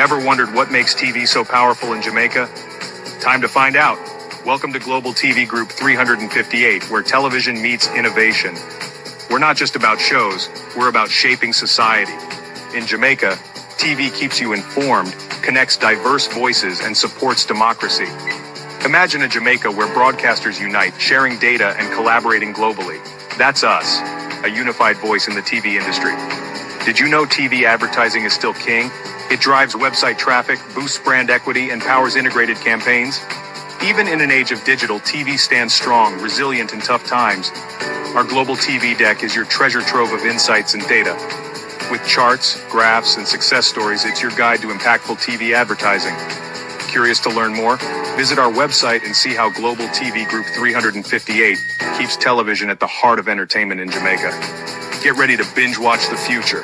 Ever wondered what makes TV so powerful in Jamaica? Time to find out. Welcome to Global TV Group 358, where television meets innovation. We're not just about shows, we're about shaping society. In Jamaica, TV keeps you informed, connects diverse voices, and supports democracy. Imagine a Jamaica where broadcasters unite, sharing data and collaborating globally. That's us, a unified voice in the TV industry. Did you know TV advertising is still king? It drives website traffic, boosts brand equity, and powers integrated campaigns. Even in an age of digital, TV stands strong, resilient in tough times. Our global TV deck is your treasure trove of insights and data. With charts, graphs, and success stories, it's your guide to impactful TV advertising. Curious to learn more? Visit our website and see how Global TV Group 358 keeps television at the heart of entertainment in Jamaica. Get ready to binge watch the future.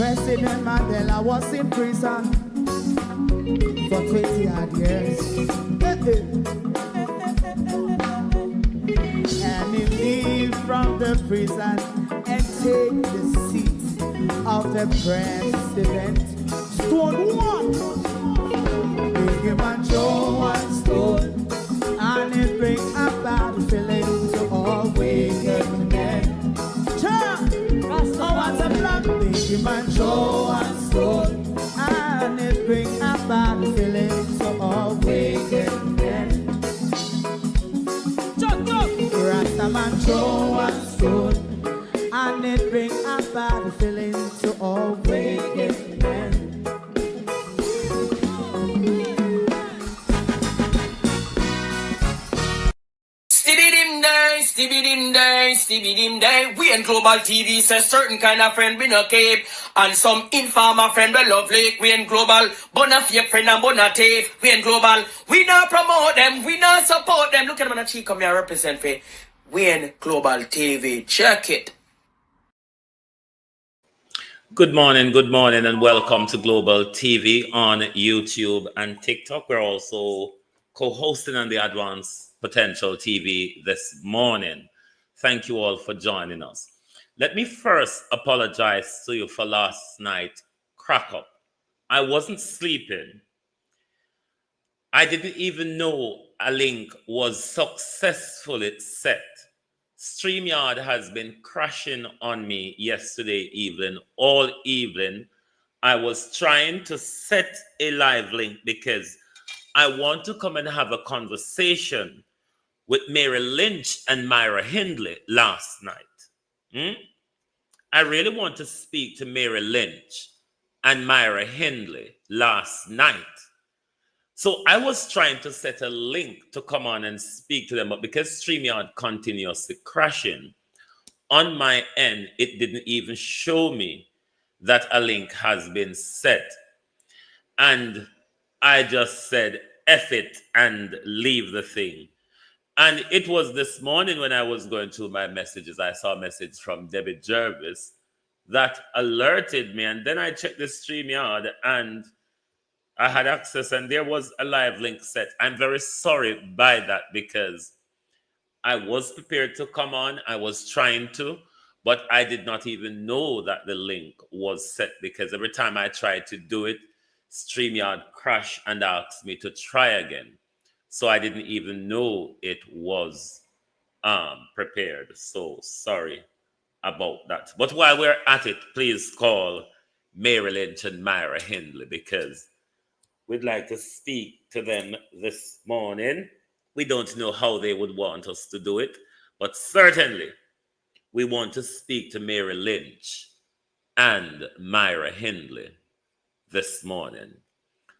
President Mandela was in prison for 20 odd years. And he leave from the prison and take the seat of the president. Stone one, big him and Joe one stone, and it bring about feeling to all. man throw a stone, and it bring a bad feeling to all wicked men. Rasta man throw a stone, and it bring a bad feeling to all wicked men. Stevie dim day. We in Global TV says certain kind of friend we no keep, and some informer friend we lovely. We in Global, bona fake friend and bona tape. We in Global, we not promote them, we not support them. Look at them on the cheek, come here represent for. We in Global TV. Check it. Good morning, and welcome to Global TV on YouTube and TikTok. We're also co-hosting on the Advanced Potential TV this morning. Thank you all for joining us. Let me first apologize to you for last night crack up. I wasn't sleeping. I didn't even know a link was successfully set. StreamYard has been crashing on me yesterday evening, all evening. I was trying to set a live link because I want to come and have a conversation with Mary Lynch and Myra Hindley last night. I really want to speak to Mary Lynch and Myra Hindley last night. So I was trying to set a link to come on and speak to them, but because StreamYard continuously crashing, on my end, it didn't even show me that a link has been set. And I just said, F it and leave the thing. And it was this morning when I was going through my messages, I saw a message from Debbie Jervis that alerted me. And then I checked the StreamYard and I had access and there was a live link set. I'm very sorry by that because I was prepared to come on. I was trying to, but I did not even know that the link was set because every time I tried to do it, StreamYard crashed and asked me to try again. So I didn't even know it was prepared. So sorry about that. But while we're at it, please call Mary Lynch and Myra Hindley because we'd like to speak to them this morning. We don't know how they would want us to do it, but certainly we want to speak to Mary Lynch and Myra Hindley this morning.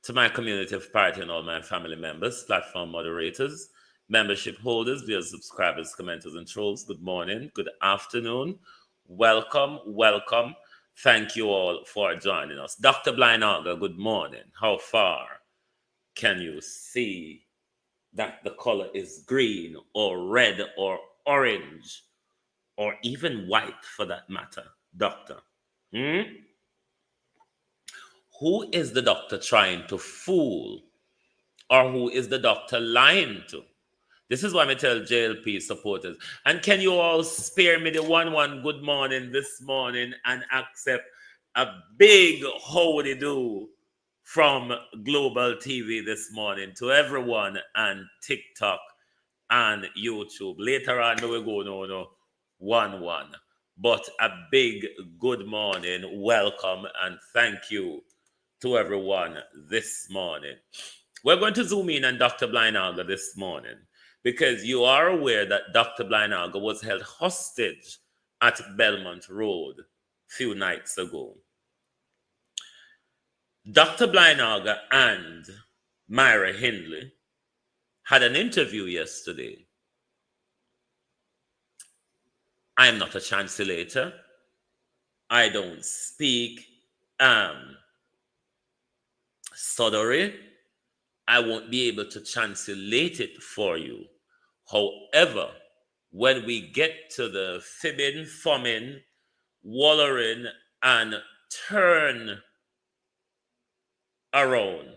To my community of party and all my family members, platform moderators, membership holders, dear subscribers, commenters, and trolls, good morning, good afternoon. Welcome, welcome. Thank you all for joining us. Dr. Blinaga, good morning. How far can you see that the color is green or red or orange or even white for that matter, doctor? Who is the doctor trying to fool? Or who is the doctor lying to? This is why I tell JLP supporters. And can you all spare me the 1-1 good morning this morning and accept a big howdy do from Global TV this morning to everyone on TikTok and YouTube. Later on, we go no 1-1. But a big good morning, welcome, and thank you to everyone this morning. We're going to zoom in on Dr. Blinaga this morning because you are aware that Dr. Blinaga was held hostage at Belmont Road a few nights ago. Dr. Blinaga and Myra Hindley had an interview yesterday. I'm not a translator. I don't speak Sodori. I won't be able to translate it for you. However, when we get to the fibbing, foaming, wallering, and turn around,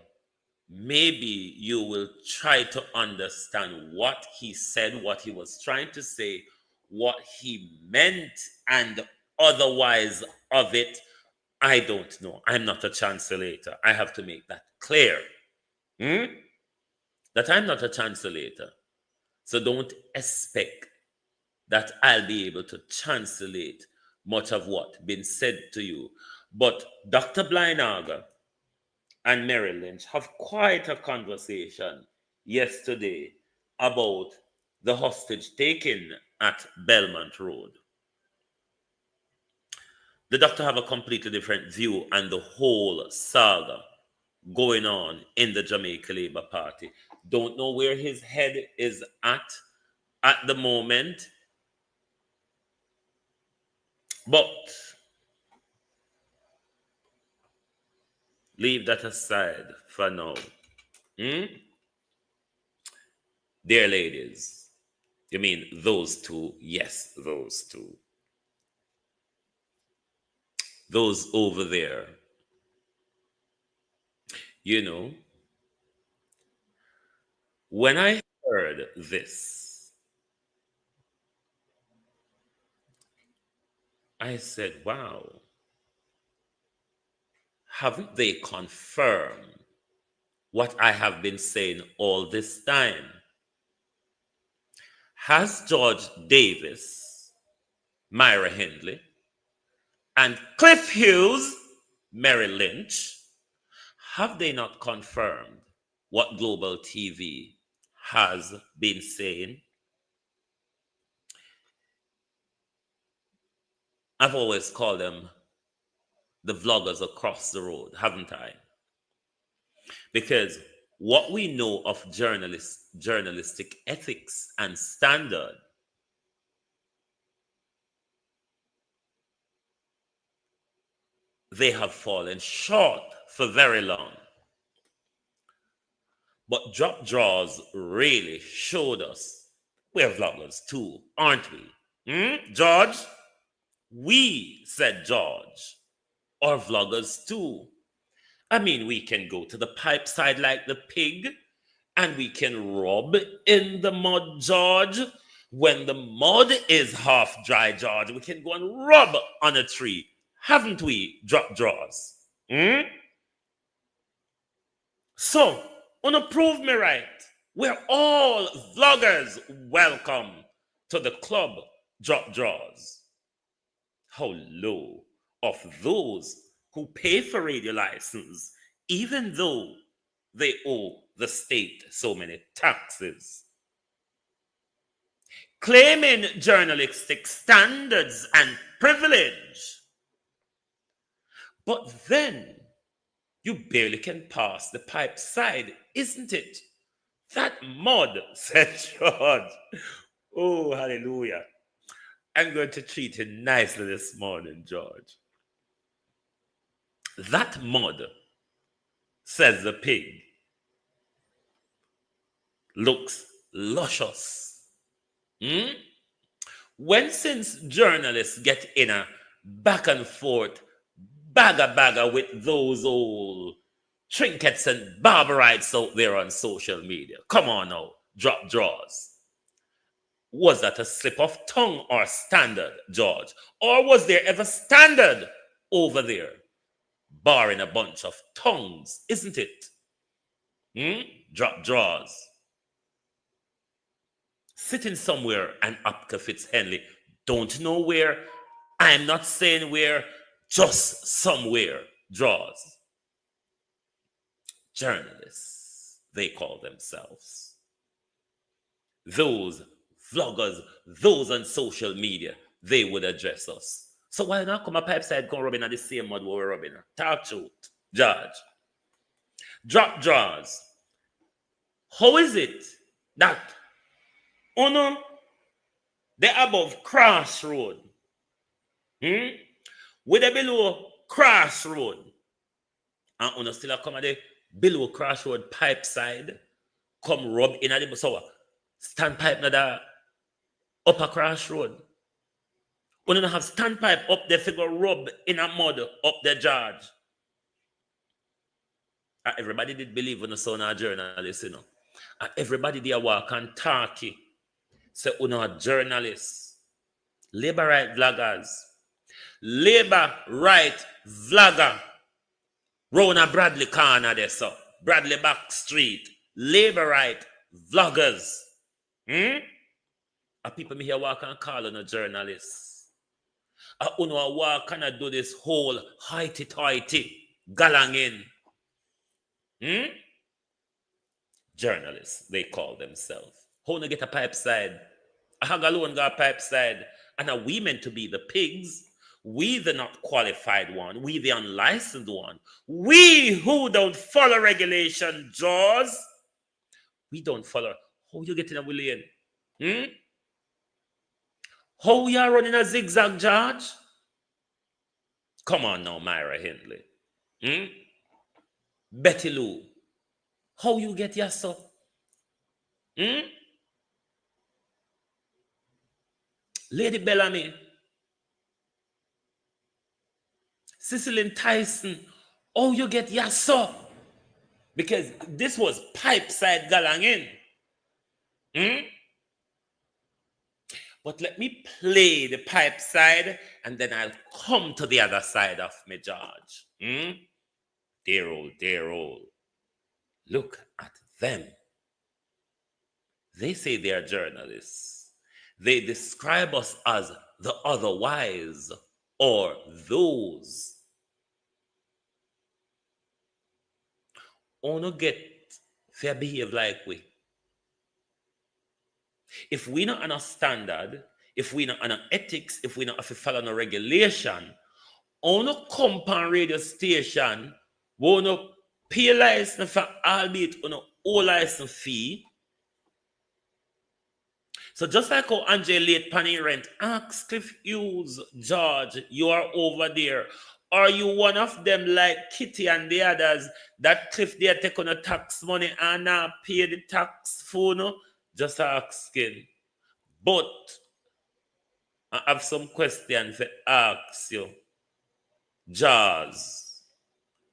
maybe you will try to understand what he said, what he was trying to say, what he meant, and otherwise of it. I don't know. I'm not a translator. I have to make that clear. That I'm not a translator. So don't expect that I'll be able to translate much of what been said to you. But Dr. Blinaga and Mary Lynch have quite a conversation yesterday about the hostage taking at Belmont Road. The doctor have a completely different view and the whole saga going on in the Jamaica Labour Party. Don't know where his head is at the moment, but leave that aside for now. Dear ladies, you mean those two? Yes, those two. Those over there. You know, when I heard this, I said, wow, haven't they confirmed what I have been saying all this time? Has George Davis, Myra Hindley, and Cliff Hughes, Mary Lynch, have they not confirmed what Global TV has been saying? I've always called them the vloggers across the road, haven't I? Because what we know of journalistic ethics and standard, they have fallen short for very long. But Drop Draws really showed us we're vloggers too, aren't we? George? We, said George, are vloggers too. I mean, we can go to the pipe side like the pig and we can rub in the mud, George. When the mud is half dry, George, we can go and rub on a tree. Haven't we, Drop Draws? So, prove me right. We're all vloggers. Welcome to the club, Drop Draws. How low of those who pay for radio license, even though they owe the state so many taxes. Claiming journalistic standards and privilege. But then you barely can pass the pipe side, isn't it? That mud, said George. Oh, hallelujah. I'm going to treat you nicely this morning, George. That mud, says the pig, looks luscious. When since journalists get in a back and forth, bagger with those old trinkets and barbarites out there on social media. Come on now, Drop Draws. Was that a slip of tongue or standard, George? Or was there ever standard over there? Barring a bunch of tongues, isn't it? Drop Draws. Sitting somewhere and Apka Fitzhenley, don't know where. I'm not saying where, just somewhere. Draws. Journalists, they call themselves. Those vloggers, those on social media, they would address us. So why not come a pipe side, come rubbing at the same mud we're rubbing? Talk truth, George. Drop Draws. How is it that they're above crossroad? With the below crossroad, and still come at the below crossroad pipe side, come rub in at the so standpipe na the upper crossroad. When you have standpipe up there, figure rub in a mud up the George. Everybody did believe when the son a journalist, you know. Everybody did walk and talk. Say, a journalist, labor right vloggers, labor right vlogger. Rona Bradley Corner there, so Bradley Back Street, labor right vloggers. Are people me here walk and call on a journalist? Uno walk and do this whole hoity-toity galangin. Journalists, they call themselves. How to get a pipe side? A hag alone got a pipe side. And are we meant to be the pigs? We the not qualified one. We the unlicensed one. We who don't follow regulation, Jaws. We don't follow. How you getting a lane? How we are running a zigzag, George? Come on now, Myra Hindley. Betty Lou. How you get yourself? Lady Bellamy. Cecily Tyson. How you get yourself? Because this was pipe side galangin. But let me play the pipe side and then I'll come to the other side of me, George. Dear old. Look at them. They say they are journalists. They describe us as the otherwise or those. Ono get fair behave like we. If we not on a standard, if we not on an ethics, if we not have to follow no regulation, on a compound radio station, we no pay license for albeit on a all license fee. So just like how Angel late panny rent, ask Cliff Hughes, George, you are over there. Are you one of them like Kitty and the others that Cliff they take on a tax money and pay the tax for no? Just asking. But I have some questions to ask you. Jaws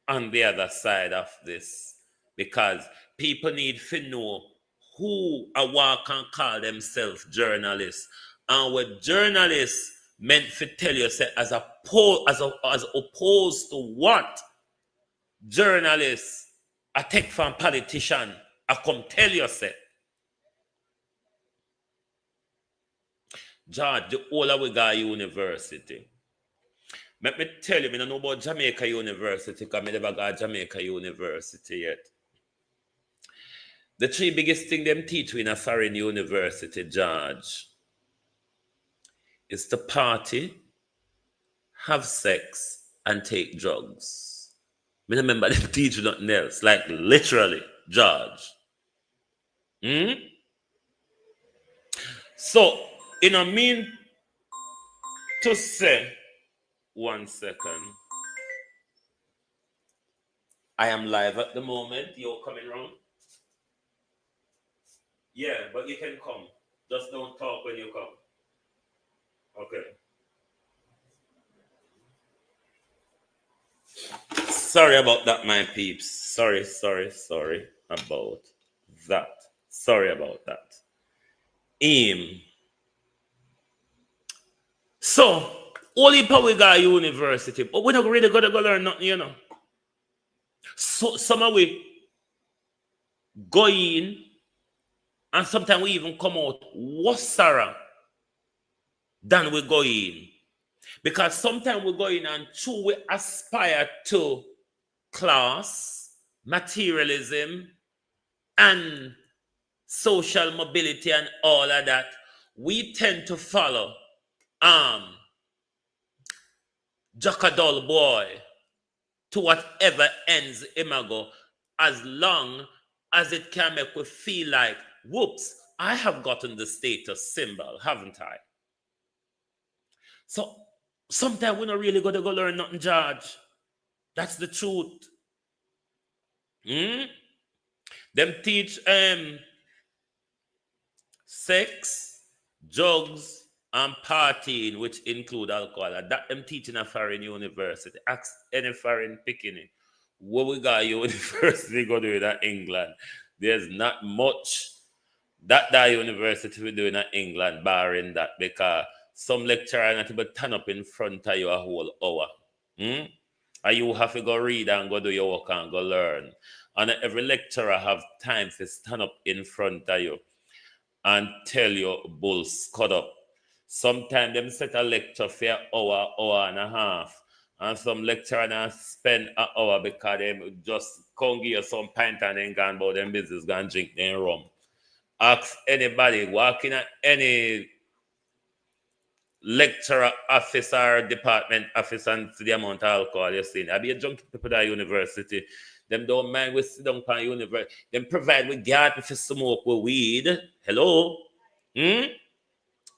on the other side of this. Because people need to know who a walk and call themselves journalists. And what journalists meant to tell you say, as opposed to what journalists I take from politician, I come tell you say. George, the Olawiga University. Let me tell you, I don't know about Jamaica University because I never got Jamaica University yet. The three biggest things them teach in a foreign university, George, is to party, have sex, and take drugs. I remember them teach nothing else, like literally, George. So, I mean to say, 1 second. I am live at the moment. You're coming round? Yeah, but you can come. Just don't talk when you come. Okay. Sorry about that, my peeps. Sorry about that. Sorry about that. So, only power guy university, but we're not really gonna go learn nothing, you know. So some of we go in, and sometimes we even come out worse than we go in. Because sometimes we go in and true we aspire to class, materialism, and social mobility and all of that. We tend to follow Jackadol boy to whatever ends imago, as long as it can make we feel like, whoops, I have gotten the status symbol, haven't I? So sometimes we're not really going to go learn nothing, George. That's the truth. Them teach sex, drugs, and partying, which include alcohol. That them teaching a foreign university. Ask any foreign picking it. What we got university go do in England? There's not much that university we do in England, barring that, because some lecturer not able to turn up in front of you a whole hour. And you have to go read and go do your work and go learn. And every lecturer have time to stand up in front of you and tell you bulls cut up. Sometimes them set a lecture for an hour, hour and a half. And some lecturer now spend an hour because they just come give you some pint and then go about them business, go and drink their rum. Ask anybody, walk in at any lecturer office or department office and see the amount of alcohol you're seeing. I be a junkie people at university. Them don't mind we sit down on university. Them provide with guard if you smoke with weed. Hello?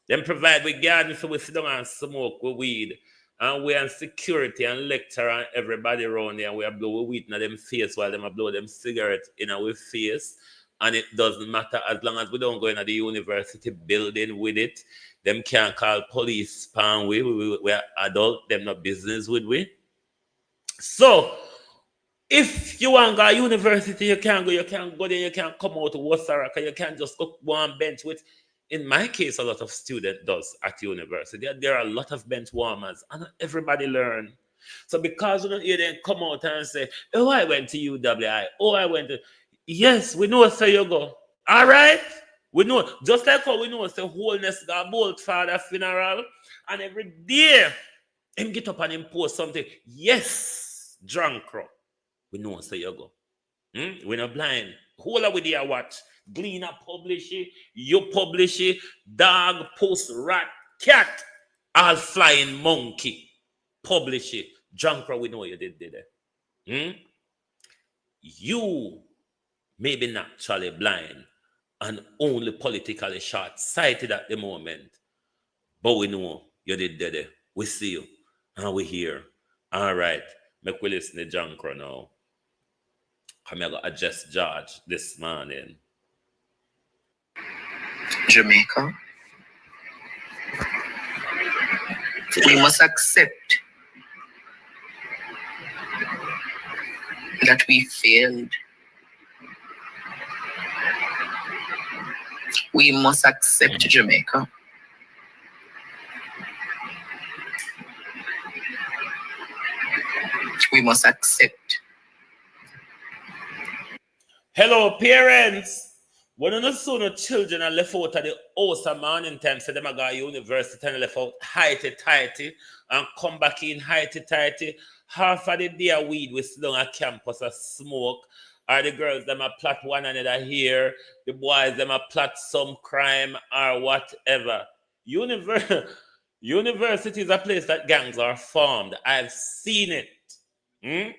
Them provide with guard if we sit down and smoke with weed. And we are security and lecturer and everybody around there. And we are blowing weed in them face while them are blow them cigarette in our face. And it doesn't matter as long as we don't go into the university building with it. Them can't call police pan we are adult, them not business with we. So if you want to go to university, you can't go there, you can't come out to Wasaraka, you can't just go one bench with. In my case, a lot of students does at university. There are a lot of bench warmers, and everybody learn. So because you don't hear them come out and say, oh, I went to UWI, oh, I went to... Yes, we know where you go. All right? We know. Just like how we know the wholeness got bolt for the funeral, and every day, him get up and him post something. Yes, drunk crowd. We know where you go. We're not blind. Whole of we there watch. Gleaner publish it, you publish it, dog, post, rat, cat, all flying monkey, publish it. Drunk crowd, we know you did it. You may be naturally blind and only politically short-sighted at the moment, but we know you did it. We see you and we hear. All right, make we listen to Drunk crowd now. I'm going to address George this morning. Jamaica, we must accept that we failed. We must accept Jamaica. We must accept. Hello, parents. When you see no children are left out of the house at morning time, so them go to university and left out highty-tighty and come back in highty-tighty. Half of the day weed we sit down at campus and smoke. Or the girls them a plot one another here. The boys them a plot some crime or whatever. University is a place that gangs are formed. I've seen it.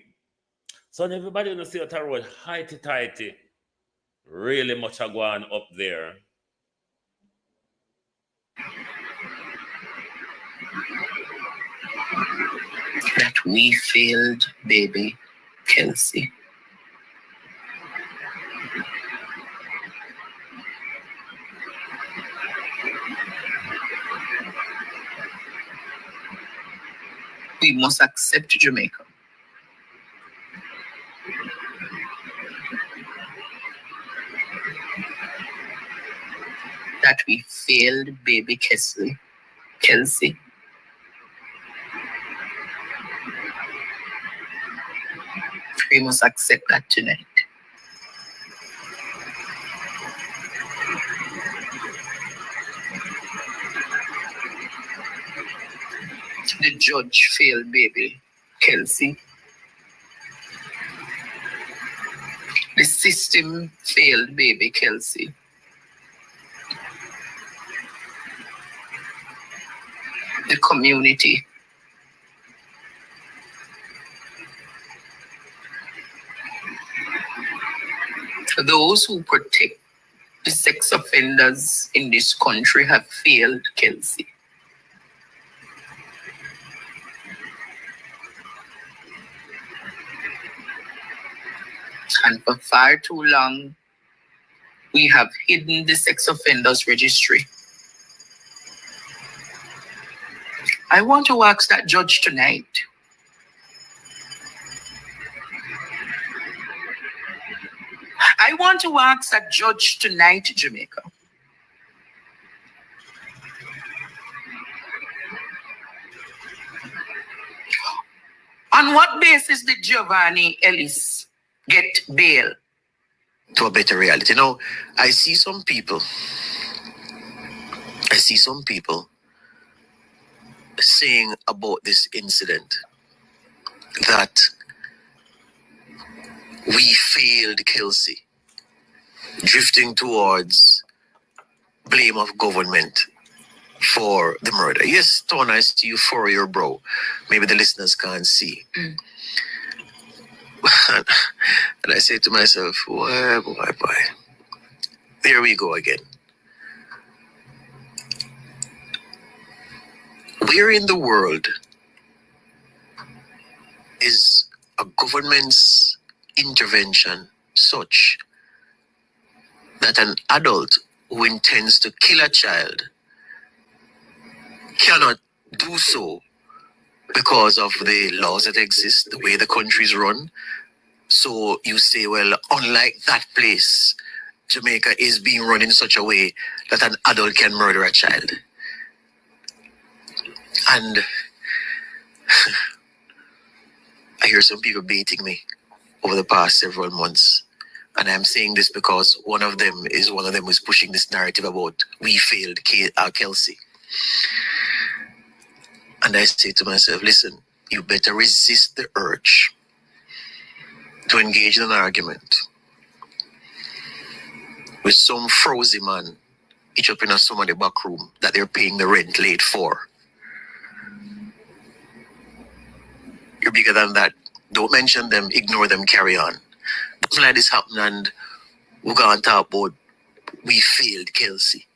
So everybody will see what I road highty-tighty. Really much a going up there. That we failed, baby Kelsey. We must accept Jamaica. That we failed, baby Kelsey. We must accept that tonight. The judge failed, baby Kelsey. The system failed, baby Kelsey. The community. Those who protect the sex offenders in this country have failed, Kelsey. And for far too long, we have hidden the sex offenders registry. I want to ask that judge tonight. I want to ask that judge tonight, Jamaica. On what basis did Giovanni Ellis get bail? To a better reality. Now, I see some people saying about this incident that we failed Kelsey, drifting towards blame of government for the murder. Yes, Tona, I see you for your bro. Maybe the listeners can't see. And I say to myself, boy. There we go again. Where in the world is a government's intervention such that an adult who intends to kill a child cannot do so because of the laws that exist, the way the country's run? So you say, well, unlike that place, Jamaica is being run in such a way that an adult can murder a child. And I hear some people baiting me over the past several months. And I'm saying this because one of them who's pushing this narrative about we failed Kelsey. And I say to myself, listen, you better resist the urge to engage in an argument with some frozy man each up in somebody back room that they're paying the rent late for. You're bigger than that. Don't mention them, ignore them, carry on. Something like this happened and we're going to talk about we failed Kelsey.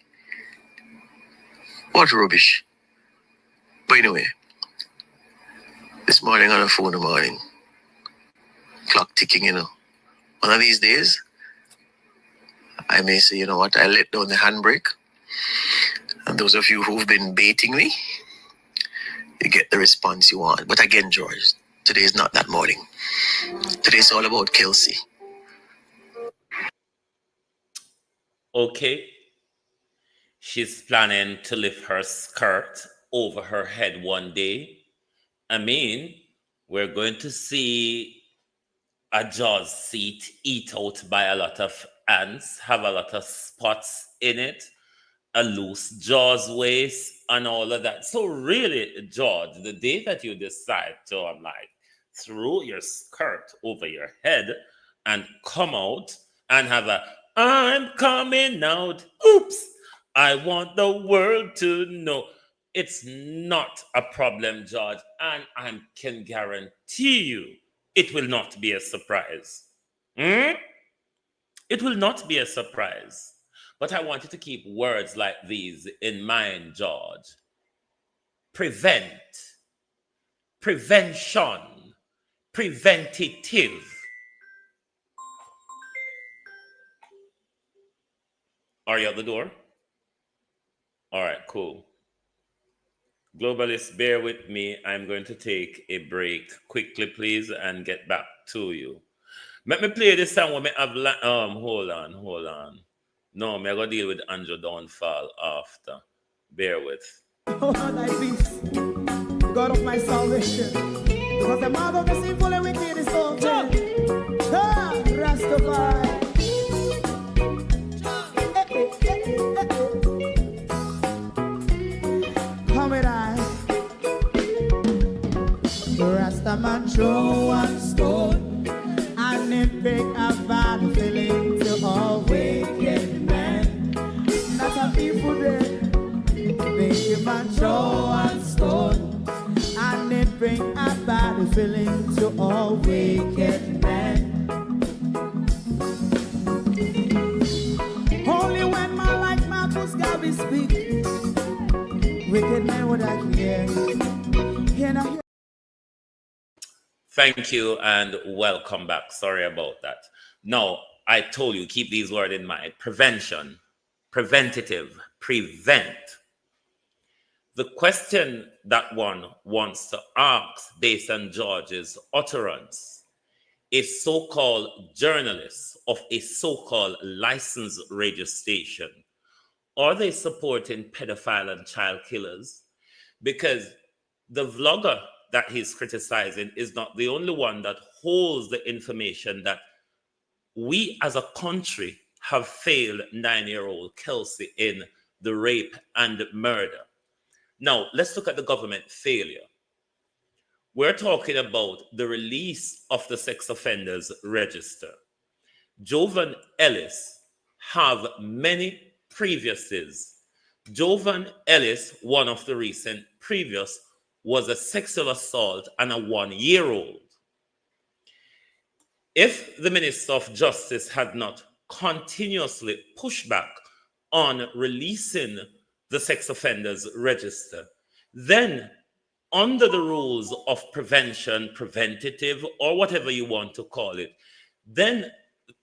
What rubbish. But anyway, this morning on the phone in the morning, clock ticking, One of these days, I may say, you know what, I let down the handbrake. And those of you who've been baiting me, you get the response you want. But again, George, today is not that morning. Today's all about Kelsey. Okay. She's planning to lift her skirt over her head one day. I mean, we're going to see a Jaws seat eat out by a lot of ants, have a lot of spots in it, a loose Jaws waist, and all of that. So really, George, the day that you decide to, throw your skirt over your head and come out and have a, I'm coming out, oops, I want the world to know. It's not a problem, George, and I can guarantee you it will not be a surprise. It will not be a surprise. But I want you to keep words like these in mind, George. Prevent, prevention, preventative. Are you at the door? All right, cool. Globalists, bear with me. I'm going to take a break quickly, please, and get back to you. Let me play this song. Hold on. No, I'm going to deal with Andrew Downfall after. Bear with. Oh, thy peace, the God of my salvation. Because the mouth of the sinful and wicked is open. Rastafari. Come with I. Rastaman throw one stone and it pick a bad feeling to all wicked men. That's a people there. Make a man throw one stone and it bring a bad feeling to all wicked men. Only when man like Marcus Garvey speak, wicked men would I hear. Thank you and welcome back. Sorry about that. Now, I told you, keep these words in mind. Prevention, preventative, prevent. The question that one wants to ask based on George's utterance, a so-called journalist of a so-called licensed radio station, are they supporting pedophile and child killers? Because the vlogger that he's criticizing is not the only one that holds the information that we as a country have failed 9-year-old Kelsey in the rape and murder. Now, let's look at the government failure. We're talking about the release of the sex offenders register. Jovan Ellis have many previouses. Jovan Ellis, one of the recent previous, was a sexual assault and a 1-year-old. If the Minister of Justice had not continuously pushed back on releasing the sex offenders register, then under the rules of prevention, preventative, or whatever you want to call it, then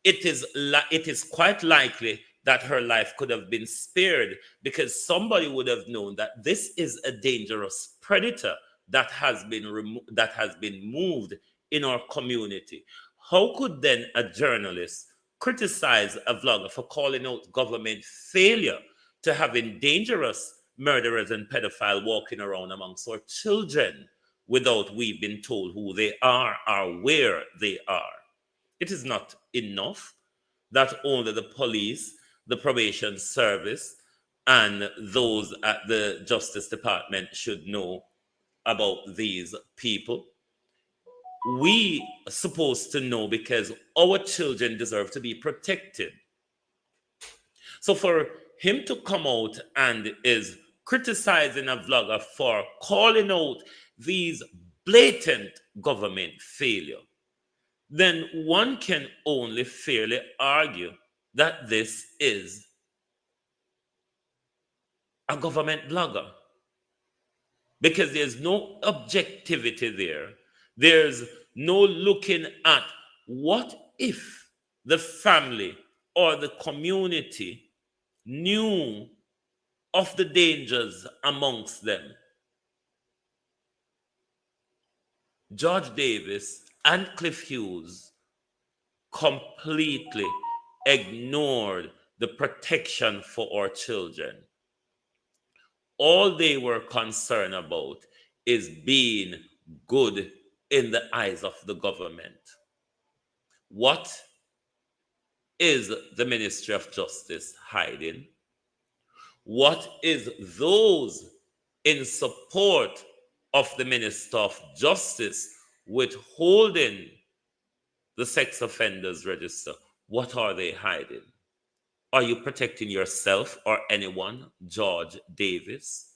it is quite likely that her life could have been spared, because somebody would have known that this is a dangerous predator that has been moved in our community. How could then a journalist criticize a vlogger for calling out government failure to having dangerous murderers and pedophiles walking around amongst our children without we being told who they are or where they are? It is not enough that only the police, the probation service, and those at the Justice Department should know about these people. We are supposed to know, because our children deserve to be protected. So for him to come out and is criticizing a vlogger for calling out these blatant government failure, then one can only fairly argue that this is a government blogger, because there's no objectivity there. There's no looking at what if the family or the community knew of the dangers amongst them. George Davis and Cliff Hughes completely ignored the protection for our children. All they were concerned about is being good in the eyes of the government. What is the Ministry of Justice hiding? What is those in support of the Minister of Justice withholding the sex offenders register? What are they hiding? Are you protecting yourself or anyone, George Davis?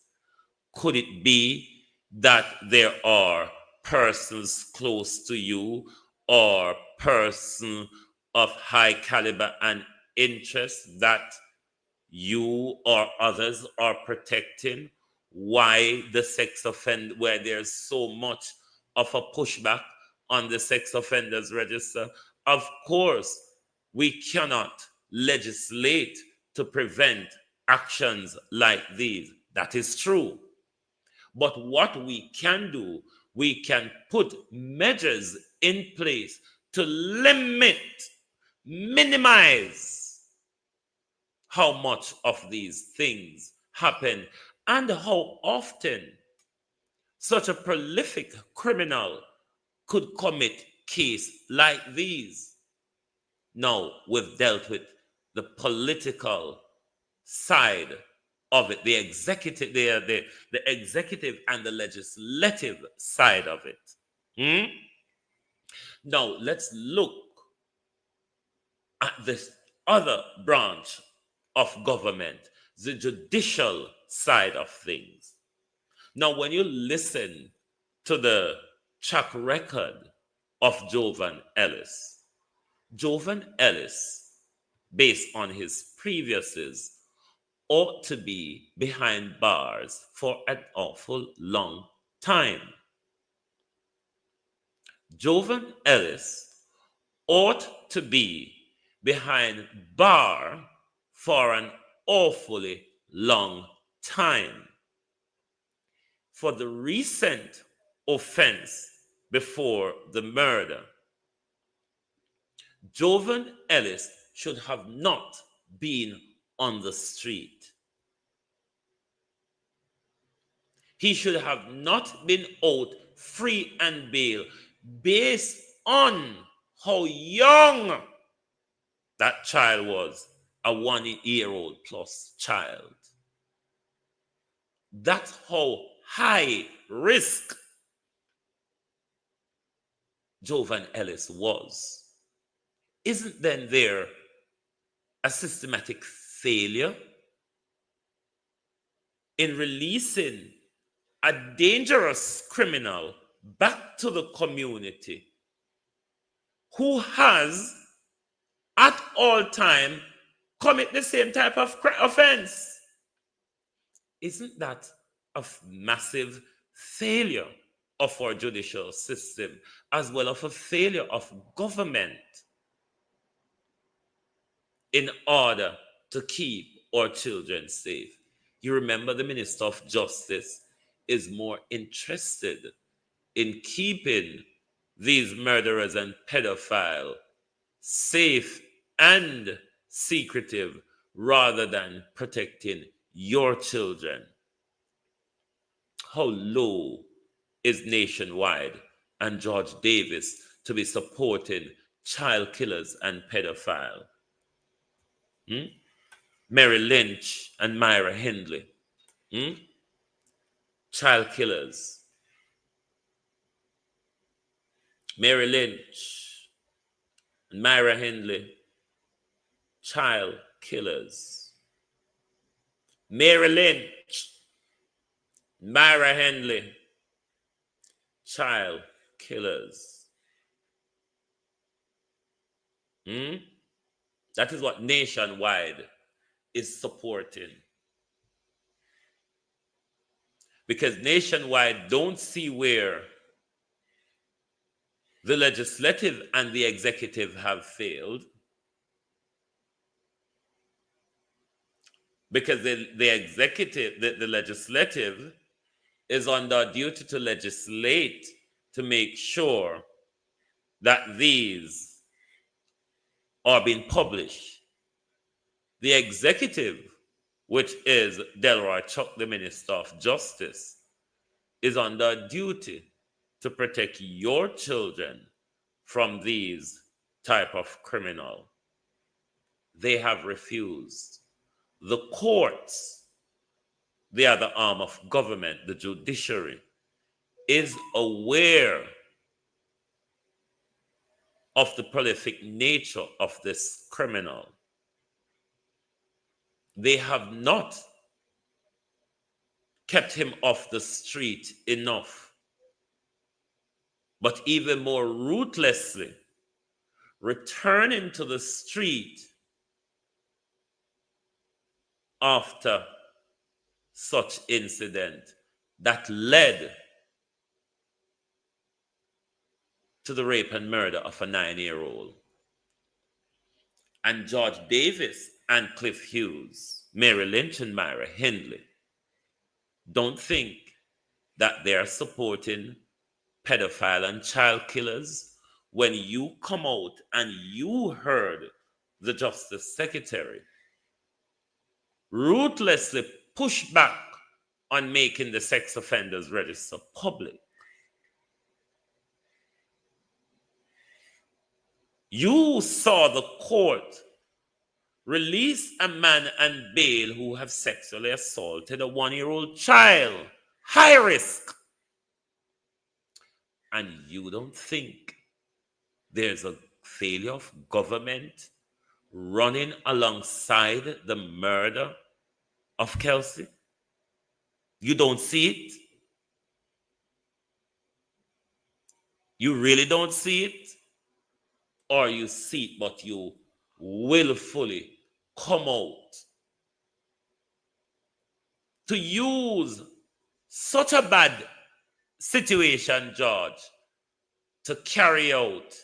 Could it be that there are persons close to you or persons of high caliber and interest that you or others are protecting? Why the sex offender, where there's so much of a pushback on the sex offenders register? Of course, we cannot legislate to prevent actions like these. That is true. But what we can do, we can put measures in place to limit, minimize how much of these things happen and how often such a prolific criminal could commit cases like these. Now, we've dealt with the political side of it, the executive, the executive and the legislative side of it. Now, let's look at this other branch of government, the judicial side of things. Now, when you listen to the track record of Jovan Ellis, based on his previouses, ought to be behind bars for an awful long time. Jovan Ellis ought to be behind bar for an awfully long time. For the recent offense before the murder, Jovan Ellis should have not been on the street. He should have not been out free and bail based on how young that child was, a 1-year-old plus child. That's how high risk Jovan Ellis was. Isn't then there a systematic failure in releasing a dangerous criminal back to the community who has at all time commit the same type of offense? Isn't that a massive failure of our judicial system, as well as a failure of government in order to keep our children safe? You remember the Minister of Justice is more interested in keeping these murderers and pedophiles safe and secretive rather than protecting your children. How low is Nationwide and George Davis to be supporting child killers and pedophiles? Mary Lynch and Myra Hindley, child killers. Mary Lynch and Myra Hindley, child killers. Mary Lynch, Myra Hindley, child killers. That is what Nationwide is supporting. Because Nationwide don't see where the legislative and the executive have failed. Because the legislative is under duty to legislate to make sure that these are being published. The executive, which is Delroy Chuck, the Minister of Justice, is under duty to protect your children from these type of criminal. They have refused. The courts, the other arm of government, the judiciary, is aware of the prolific nature of this criminal. They have not kept him off the street enough, but even more ruthlessly returning to the street after such incident that led to the rape and murder of a 9-year-old. And George Davis and Cliff Hughes, Mary Lynch and Myra Hindley, don't think that they're supporting pedophile and child killers when you come out and you heard the Justice Secretary ruthlessly push back on making the sex offenders register public. You saw the court release a man and bail who have sexually assaulted a 1-year-old child. High risk. And you don't think there's a failure of government running alongside the murder of Kelsey? You don't see it? You really don't see it? Or you see it, but you willfully come out to use such a bad situation, George, to carry out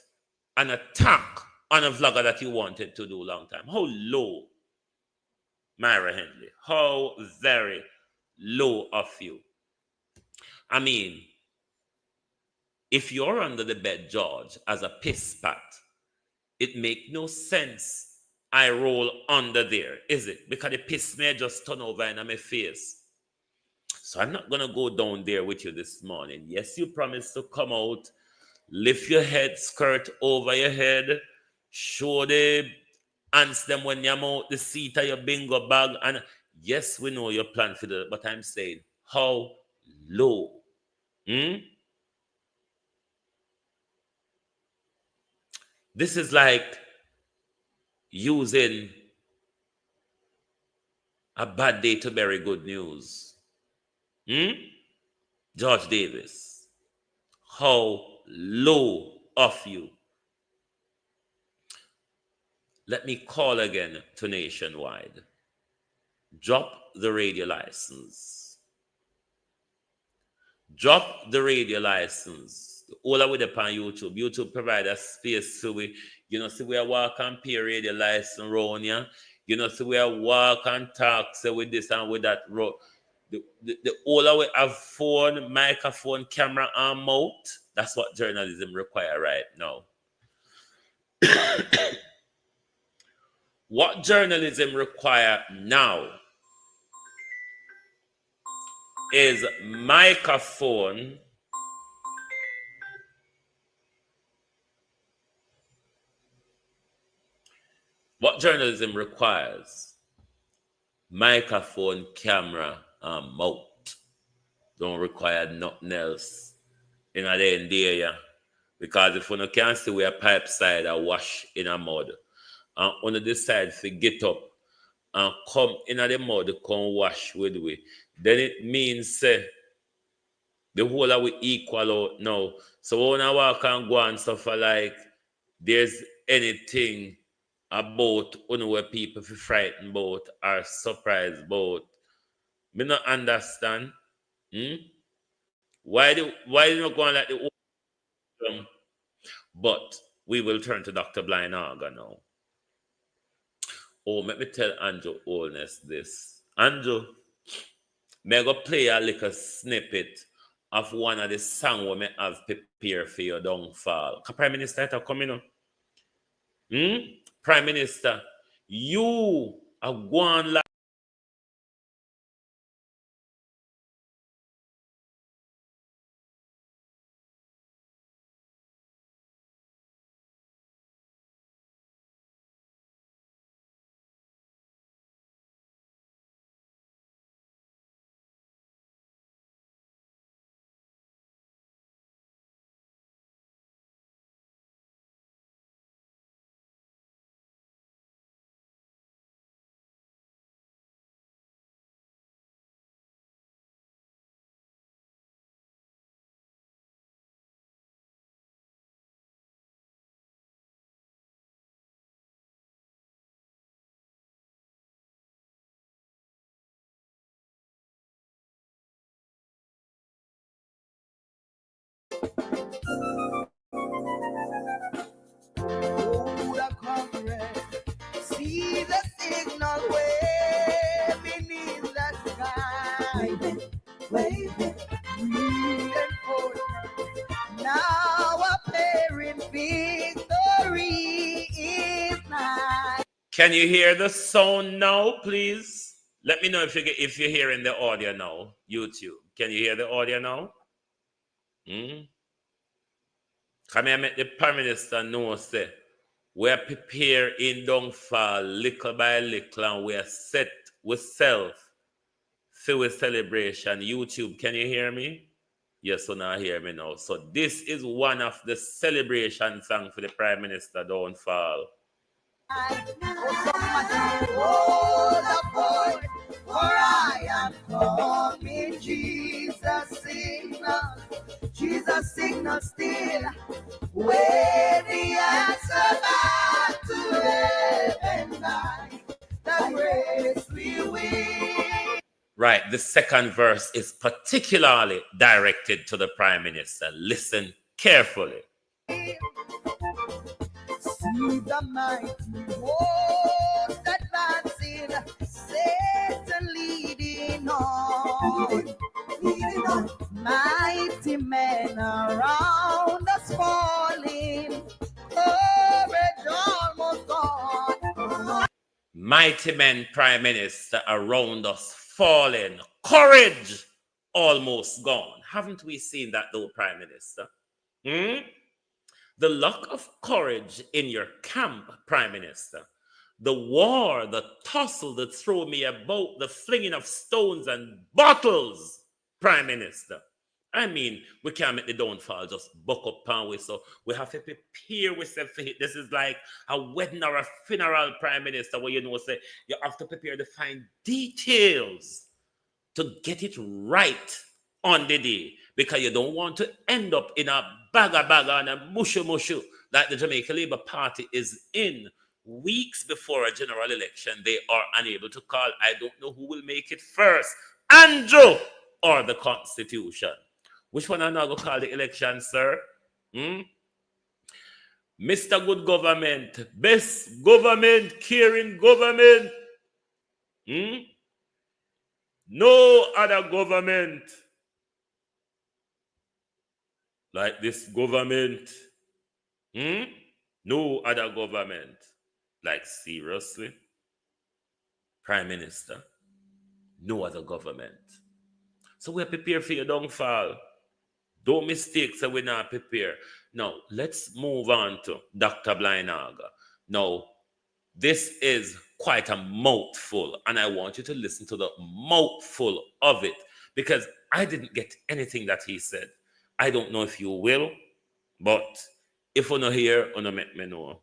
an attack on a vlogger that you wanted to do a long time. How low, Myra Hindley? How very low of you. I mean, if you're under the bed, George, as a piss pat, it make no sense I roll under there, is it? Because the piss may just turn over in my face. So I'm not going to go down there with you this morning. Yes, you promised to come out, lift your head, skirt over your head, show the ants them when you're out the seat of your bingo bag. And yes, we know your plan for that, but I'm saying, How low. This is like using a bad day to bury good news. George Davis, how low of you. Let me call again to Nationwide. Drop the radio license. Drop the radio license. All the way upon YouTube. YouTube provide a space so we, see we walk and pay radio license around here. So we walk and talk so with this and with that. The all the way have phone, microphone, camera, and mouth. That's what journalism require right now. What journalism require now is microphone, what journalism requires, microphone, camera, and mouth. Don't require nothing else in a day and day, yeah. Because if you can't see where a pipe side a wash in a mud, and on this side to get up and come in the mud, come wash with we, then it means the whole of we equal out now. So when I walk and go and stuff like there's anything about where people feel frightened about or surprised about, me not understand. Why do you not go on like the old? But we will turn to Dr. Blind-Arga now. Oh, let me tell Andrew Holness this. Andrew, may I go play a little snippet of one of the songs we may have prepared for your downfall. Prime Minister, it's coming on. Prime Minister, you are going like See the signal waving in the sky, waving, reinforcement. Now appearing victory is nigh. Can you hear the sound now, please? Let me know if you're hearing the audio now. YouTube. Can you hear the audio now? Come here, make the Prime Minister know, say, we're preparing downfall little by little and we're set with self for celebration. YouTube, can you hear me? Yes, so now hear me now. So this is one of the celebration songs for the Prime Minister downfall. For I am coming, Jesus signal still, where the answer back to heaven lies, the grace we win. Right, the second verse is particularly directed to the Prime Minister. Listen carefully. See the mighty host advancing, Satan leading on. Mighty men around us falling, courage almost gone. Mighty men, Prime Minister, around us falling, courage almost gone. Haven't we seen that though, Prime Minister? The lack of courage in your camp, Prime Minister. The war, the tussle, the throw me about, the flinging of stones and bottles Prime Minister. I mean, we can't make the downfall just buck up and we, so we have to prepare ourselves for it. This is like a wedding or a funeral, Prime Minister, where say you have to prepare the fine details to get it right on the day, because you don't want to end up in a bagger and a mushu like the Jamaica Labour Party is in. Weeks before a general election, they are unable to call. I don't know who will make it first, Andrew or the Constitution. Which one are not going to call the election, sir? Mr. Good Government, best government, caring government. No other government like this government. No other government. Like, seriously? Prime Minister, no other government. So we're prepared for your downfall. Don't mistake, so we're not prepared. Now, let's move on to Dr. Blinaga. Now, this is quite a mouthful, and I want you to listen to the mouthful of it, because I didn't get anything that he said. I don't know if you will, but if you not hear, you make me know.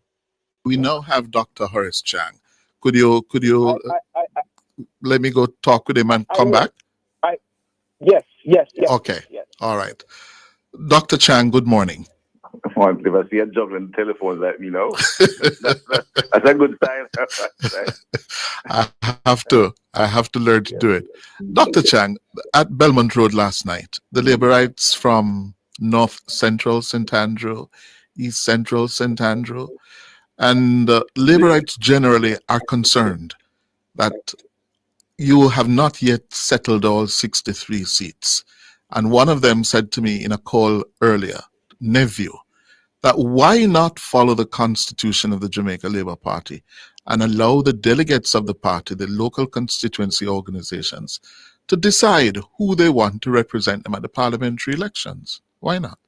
We now have Dr. Horace Chang. Could you let me go talk with him and come back? Yes. Okay. Yes. All right. Dr. Chang, good morning. If I see a juggling telephones, let me know. That's a good sign. I have to learn to do it. Dr. Chang, at Belmont Road last night, the Labourites from North Central St. Andrew, East Central St. Andrew, and Labourites generally are concerned that you have not yet settled all 63 seats. And one of them said to me in a call earlier, Nephew, that why not follow the constitution of the Jamaica Labour Party and allow the delegates of the party, the local constituency organizations, to decide who they want to represent them at the parliamentary elections? Why not?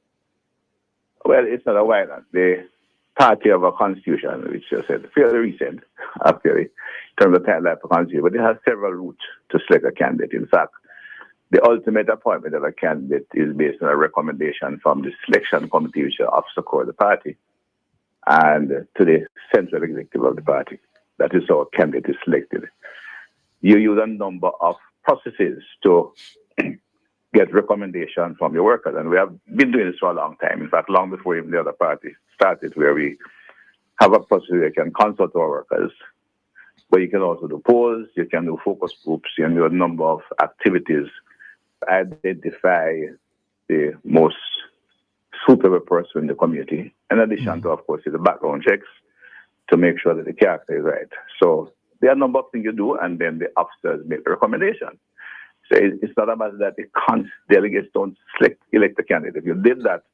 Well, it's not a why not. The party of a constitution, which you said, fairly recent, actually, in terms of timeline for constitution, but it has several routes to select a candidate. In fact, the ultimate appointment of a candidate is based on a recommendation from the selection committee, which is officer core of the party, and to the central executive of the party. That is how a candidate is selected. You use a number of processes to get recommendation from your workers, and we have been doing this for a long time. In fact, long before even the other party started, where we have a process where you can consult our workers, but you can also do polls, you can do focus groups, you can do a number of activities, identify the most suitable person in the community, in addition to, of course, the background checks to make sure that the character is right. So there are a number of things you do, and then the officers make the recommendation. So it's not about that the delegates don't elect the candidate. If you did that,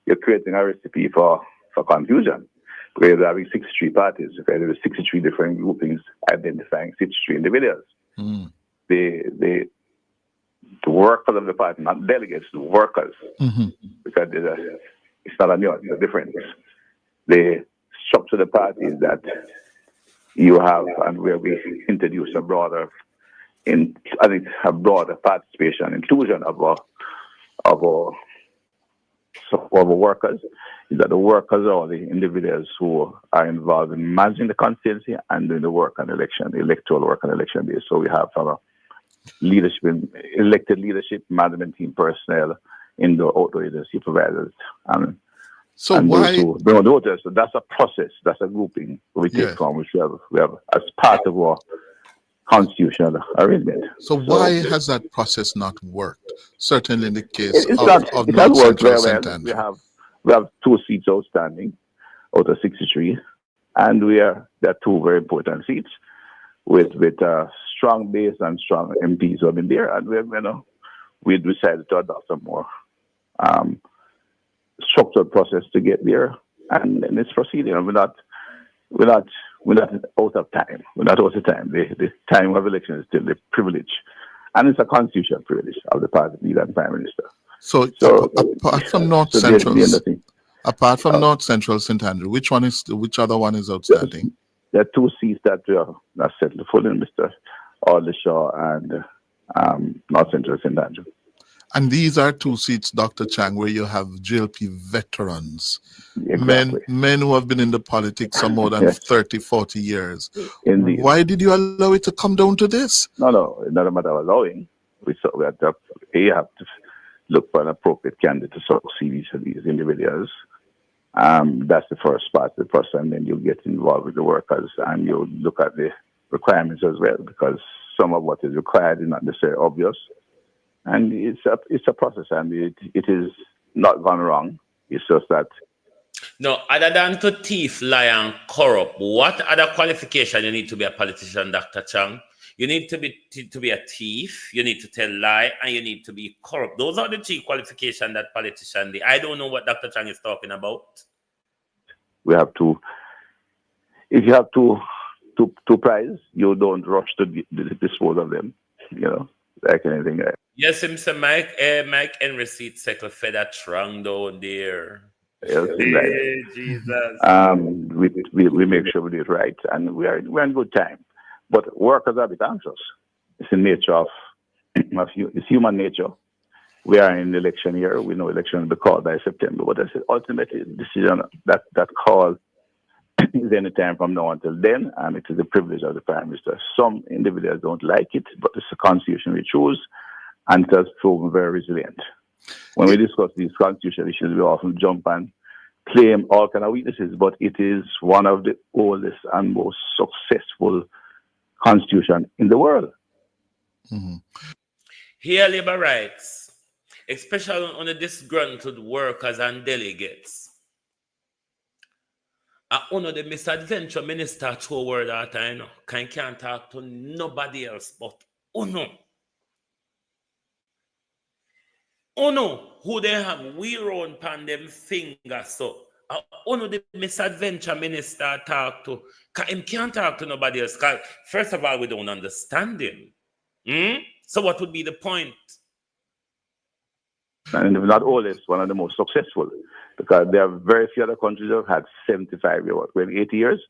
you're creating a recipe for confusion. Because you're having 63 parties, there are 63 different groupings identifying 63 individuals. The workers of the party, not delegates, the workers, because it's not a nuance, it's a difference. The structure of the party is that you have, and where we introduce a broader participation, inclusion of our workers, is that the workers are the individuals who are involved in managing the constituency and doing the work on election, the electoral work on election day. So we have our leadership, elected leadership, management team personnel, indoor, outdoor agency providers. So and why? So that's a process, that's a grouping we take from, which we have as part of our constitutional arrangement. So why has that process not worked? Certainly in the case of North Central St. Andrew. We have 2 seats outstanding out of 63, and there are 2 very important seats with a strong base and strong MPs who have been there, and we decided to adopt a more structured process to get there, and it's proceeding. We're not out of time. We're not out of time. The time of election is still the privilege, and it's a constitutional privilege of the party leader and prime minister. So apart from North Central St. Andrew, which other one is outstanding? There are 2 seats that are settled for Mr. Aldershaw and North Central St. Andrew. And these are two seats, Dr. Chang, where you have GLP veterans, Exactly. men who have been in the politics for more than Yes. 30, 40 years. Indeed. Why did you allow it to come down to this? No, it's not a matter of allowing. We have to look for an appropriate candidate to succeed these individuals. That's the first part of the process, and then you get involved with the workers and you look at the requirements as well, because some of what is required is not necessarily obvious. And it's a process, and it is not gone wrong. It's just that. No, other than to thief, lie, and corrupt, what other qualification you need to be a politician, Dr. Chang? You need to be a thief, you need to tell lie, and you need to be corrupt. Those are the three qualifications that politicians do. I don't know what Dr. Chang is talking about. We have to, if you have two prizes, you don't rush to dispose of them, like anything else. Yes, Mr. Mike and receipt cycle fed a trang down there. Hey, Jesus. We make sure we do it right, and we're in good time. But workers are a bit anxious. It's the nature of it's human nature. We are in election year. We know election will be called by September. But I said ultimately the decision that call is any time from now until then, and it is the privilege of the Prime Minister. Some individuals don't like it, but it's the constitution we choose, and it has proven very resilient. When we discuss these constitutional issues, we often jump and claim all kind of weaknesses, but it is one of the oldest and most successful constitution in the world. Mm-hmm. Here, labor rights, especially on the disgruntled workers and delegates. One of the misadventure minister to a word that I know can't talk to nobody else but Uno. Uno, who they have we run pan them fingers so. Uno the misadventure minister talk to, him can't talk to nobody else. First of all, we don't understand him. So what would be the point? And not always one of the most successful, because there are very few other countries that have had 75 years, 80 years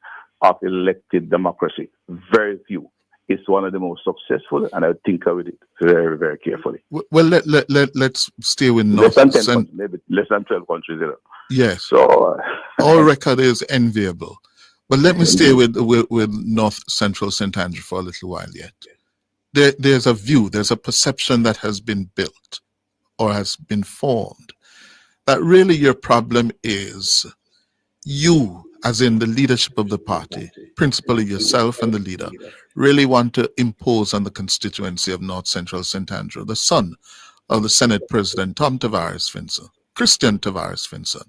of elected democracy. Very few. It's one of the most successful, and I would think of it very, very carefully. Well, let's stay with less than 10 maybe less than 12 countries. Yes. So our record is enviable. But let me stay with North Central St. Andrew for a little while yet. There's a view, there's a perception that has been built or has been formed that really your problem is you, as in the leadership of the party, principally yourself and the leader, really want to impose on the constituency of North Central St. Andrew, the son of the Senate President Tom Tavares Finson, Christian Tavares Finson.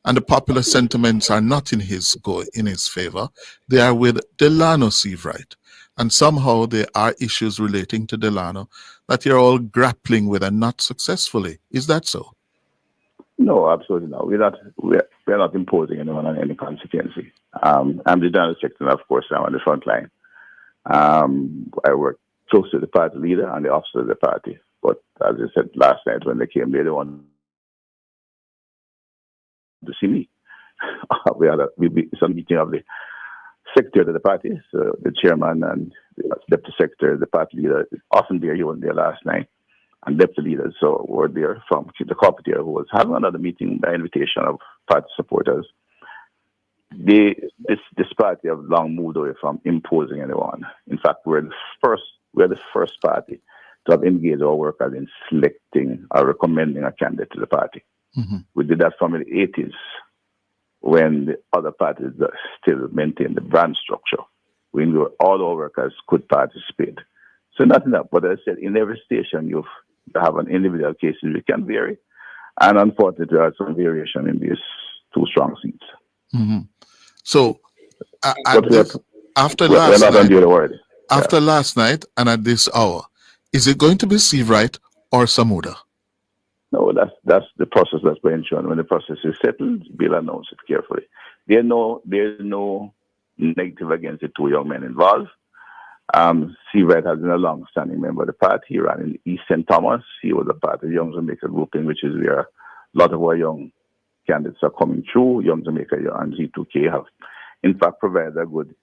And the popular sentiments are not in his favor. They are with Delano Seavright. And somehow there are issues relating to Delano that you're all grappling with and not successfully. Is that so? No, absolutely not. We're not imposing anyone on any constituency. I'm the general secretary, of course, I'm on the front line. I work close to the party leader and the officer of the party. But as I said last night when they came, they wanted to see me. It's a meeting of the secretary of the party, so the chairman and the deputy secretary, the party leader, often there. He was there last night, and deputy leaders so were there from the corporate who was having another meeting by invitation of party supporters. This party have long moved away from imposing anyone. In fact, we're the first party to have engaged our workers in selecting or recommending a candidate to the party. Mm-hmm. We did that from the 80s. When the other parties still maintain the brand structure, when all our workers could participate. So nothing that, but as I said, in every station you have an individual cases, we can vary. And unfortunately, there are some variation in these two strong seats. Mm-hmm. So after last night and at this hour, is it going to be Seavright or Samuda? No, that's the process that's being shown. When the process is settled, we'll announce it carefully. There's no negative against the two young men involved. Seavright has been a long-standing member of the party. He ran in East St. Thomas. He was a part of Young Jamaica grouping, which is where a lot of our young candidates are coming through. Young Jamaica and G2K have, in fact, provided a good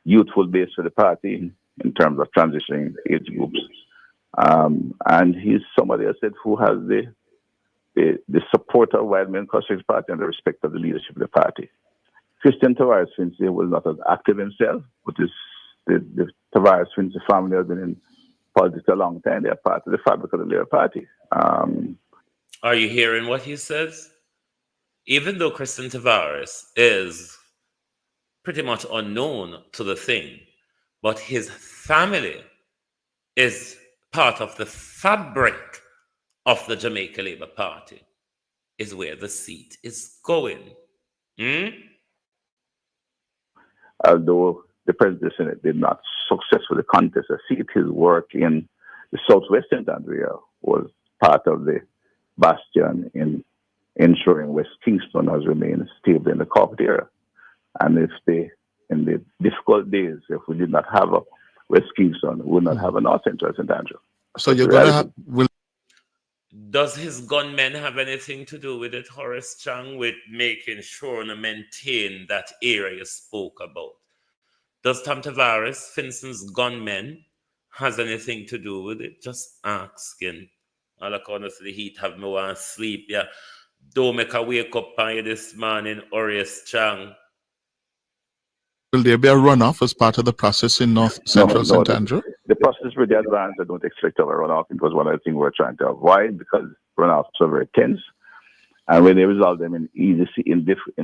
youthful base for the party in terms of transitioning age groups. And he's somebody, I said, who has the support of White Men Constructive Party and the respect of the leadership of the party. Christian Tavares Finzi was not as active himself, but the Tavares Finzi family has been in politics a long time. They are part of the fabric of the Labour Party. Are you hearing what he says? Even though Christian Tavares is pretty much unknown to the thing, but his family is part of the fabric of the Jamaica Labour Party, is where the seat is going. Although the presidency did not successfully contest a seat, his work in the southwestern area was part of the bastion in ensuring West Kingston has remained stable in the COVID era. And in the difficult days, if we did not have a West Kingston, we would not have a North Central St. Andrew. So you're going to have... Does his gunmen have anything to do with it, Horace Chang, with making sure and maintain that area you spoke about? Does Tom Tavares, Finson's gunmen, has anything to do with it? Just asking. All I can say, the heat have me want to sleep. Yeah. Don't make a wake up on you this morning, Horace Chang. Will there be a runoff as part of the process in North Central St. Andrew? The process is pretty advanced. I don't expect a runoff. It was one of the things we're trying to avoid because runoffs are very tense. And when they resolve them in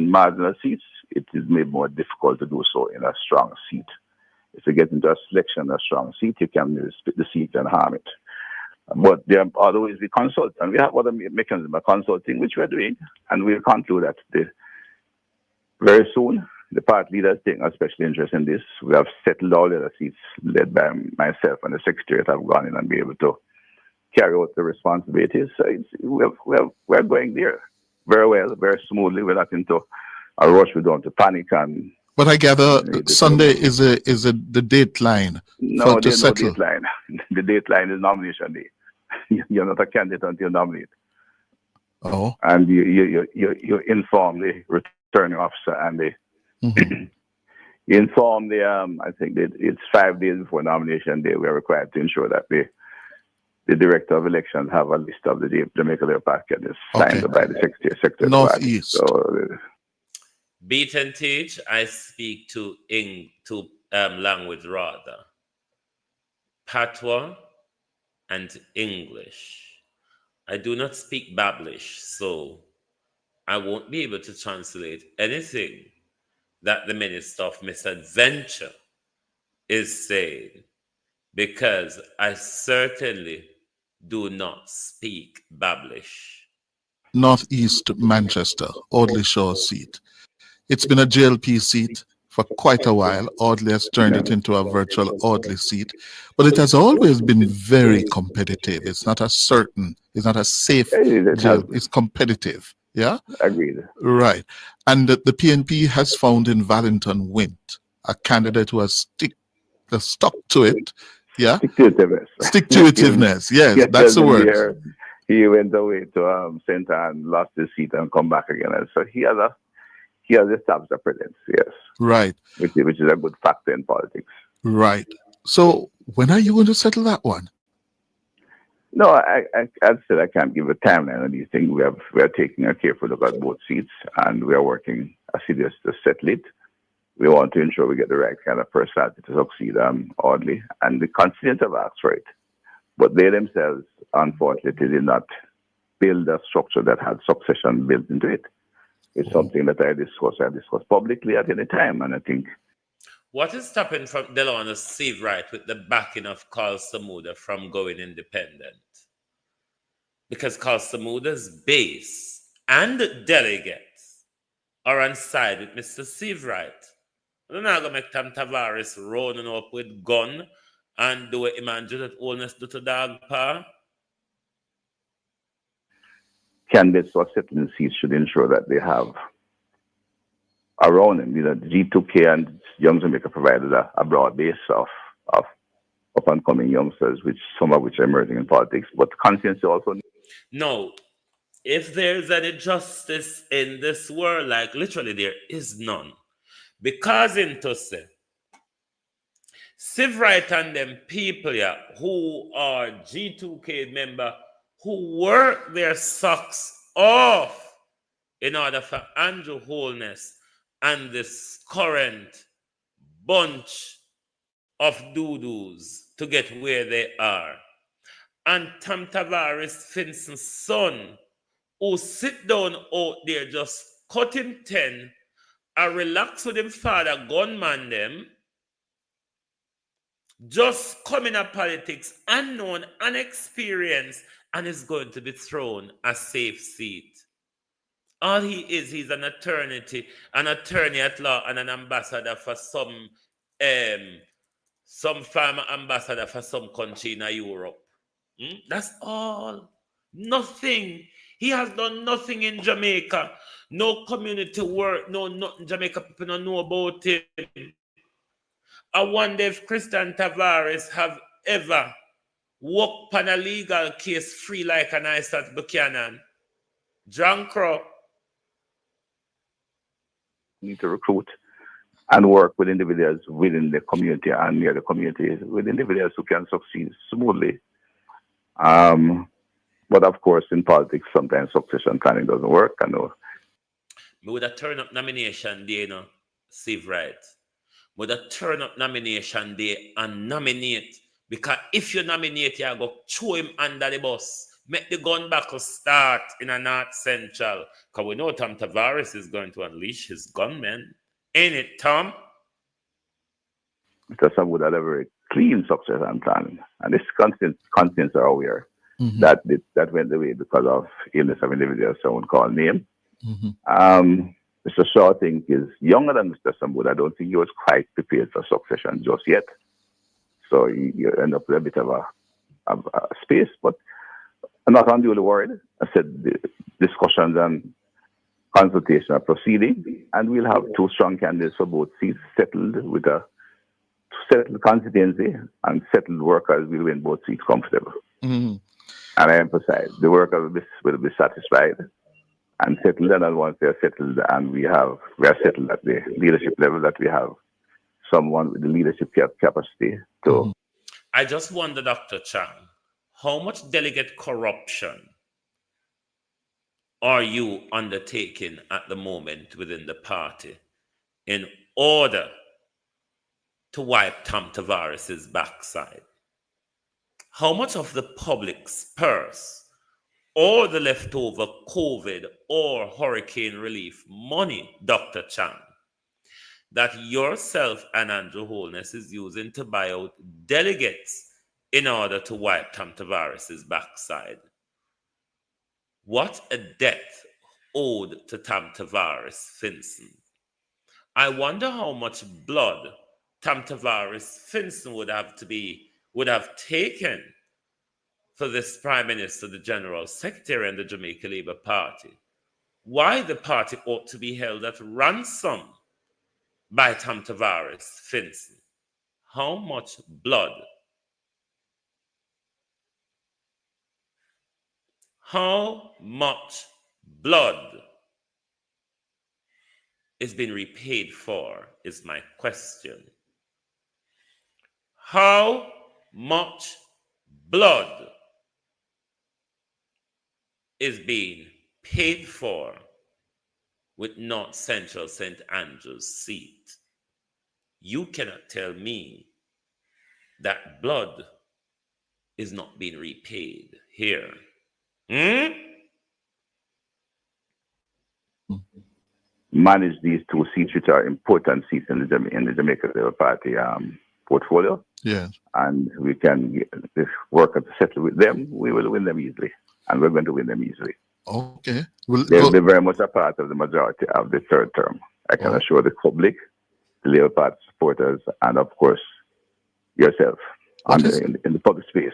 marginal seats, it is made more difficult to do so in a strong seat. If you get into a selection of a strong seat, you can split the seat and harm it. But there are other ways we consult, and we have other mechanisms of consulting, which we're doing, and we'll conclude that very soon. The party leaders take a special interest in this. We have settled all the other seats led by myself and the secretariat have gone in and be able to carry out the responsibilities. So we're going there very well, very smoothly. We're not into a rush. We don't want to panic. But I gather Sunday is the dateline. No, there's no dateline. The dateline is nomination day. You're not a candidate until you nominate. Oh. And you inform the returning officer and the you inform the I think that it's 5 days before nomination day. We are required to ensure that the director of elections have a list of the Jamaica Labour Party and is signed by the secretary. Northeast. So, Beat and teach. I speak to language rather, Patois and English. I do not speak Bablish, so I won't be able to translate anything that the Minister of Misadventure is saying, because I certainly do not speak Bablish. Northeast Manchester, Audley Shaw seat. It's been a JLP seat for quite a while. Audley has turned it into a virtual Audley seat, but it has always been very competitive. It's not a safe jail. It's competitive. Yeah? Agreed. Right. And the PNP has found in Valentin Wint a candidate who has stuck to it. Yeah? Stick-to-itiveness. Yes, that's the word. He went away to St. Anne, lost his seat, and come back again. And so he has established a presence, yes. Right. Which is a good factor in politics. Right. So when are you going to settle that one? No, I said I can't give a timeline on these things. We are taking a careful look at both seats, and we are working assiduously to settle it. We want to ensure we get the right kind of personality to succeed Audley, and the constituents have asked for it. But they themselves, unfortunately, did not build a structure that had succession built into it. It's something that I discuss publicly at any time, and I think. What is stopping from Delano Steve Wright with the backing of Carl Samuda from going independent? Because Carl Samuda's base and delegates are on side with Mr. Steve Wright. We're not going to make Tom Tavares running up with gun and do what Imagine that oldness do to dog paw. Candidates for settling seats should ensure that they have around them, G2K and Young Jamaica provided a broad base of up-and-coming youngsters, some of which are emerging in politics, but conscience also. No, if there's any justice in this world, like literally there is none. Because into say, Civ Right and them people yeah, who are G2K member who work their socks off in order for Andrew Holness and this current bunch of doo-doos to get where they are. And Tam Tavares Finson's son, who sit down out there just cut him 10 and relax with him father gunman them, just coming up politics, unknown, unexperienced, and is going to be thrown a safe seat. All he is, he's an attorney at law, and an ambassador for some farmer ambassador for some country in Europe. That's all. Nothing. He has done nothing in Jamaica. No community work, no nothing. Jamaica people don't know about him. I wonder if Christian Tavares have ever walked on a legal case free like an ice at Buchanan. John Crow. Need to recruit and work with individuals within the community and near the community, with individuals who can succeed smoothly. But of course, in politics, sometimes succession planning doesn't work. I know. With a turn-up nomination day, Steve Wright. With a turn-up nomination day and nominate. Because if you nominate, you go throw him under the bus. Make the gun battle start in a North Central. Because we know Tom Tavares is going to unleash his gunmen. Ain't it, Tom? Because some would have a very clean succession plan. And this conscience are aware that went away because of illness of individuals, someone called name. Mr. Shaw, I think, is younger than Mr. Samwood. I don't think he was quite prepared for succession just yet. So you end up with a bit of a space, but I'm not unduly worried. I said the discussions and consultation are proceeding, and we'll have two strong candidates for both seats settled with a settled constituency, and settled workers will win both seats comfortable. And I emphasize, the workers will be satisfied and settled, and once they're settled and we are settled at the leadership level, that we have someone with the leadership capacity to... I just wonder, Dr. Chang, how much delegate corruption are you undertaking at the moment within the party in order to wipe Tom Tavares' backside? How much of the public's purse or the leftover COVID or hurricane relief money, Dr. Chang, that yourself and Andrew Holness is using to buy out delegates in order to wipe Tom Tavares' backside? What a debt owed to Tom Tavares Finson. I wonder how much blood Tom Tavares Finson would have taken for this Prime Minister, the General Secretary, and the Jamaica Labour Party. Why the party ought to be held at ransom by Tom Tavares Finson. How much blood? How much blood is being repaid for is my question. How much blood is being paid for with North Central St. Andrew's seat? You cannot tell me that blood is not being repaid here. Manage these two seats, which are important seats in the Jamaica Labour Party portfolio. Yes. And we can work to settle with them. We will win them easily. And we're going to win them easily. Okay. They'll be very much a part of the majority of the third term. I can assure the public, the Labour Party supporters, and of course, yourself in the public space.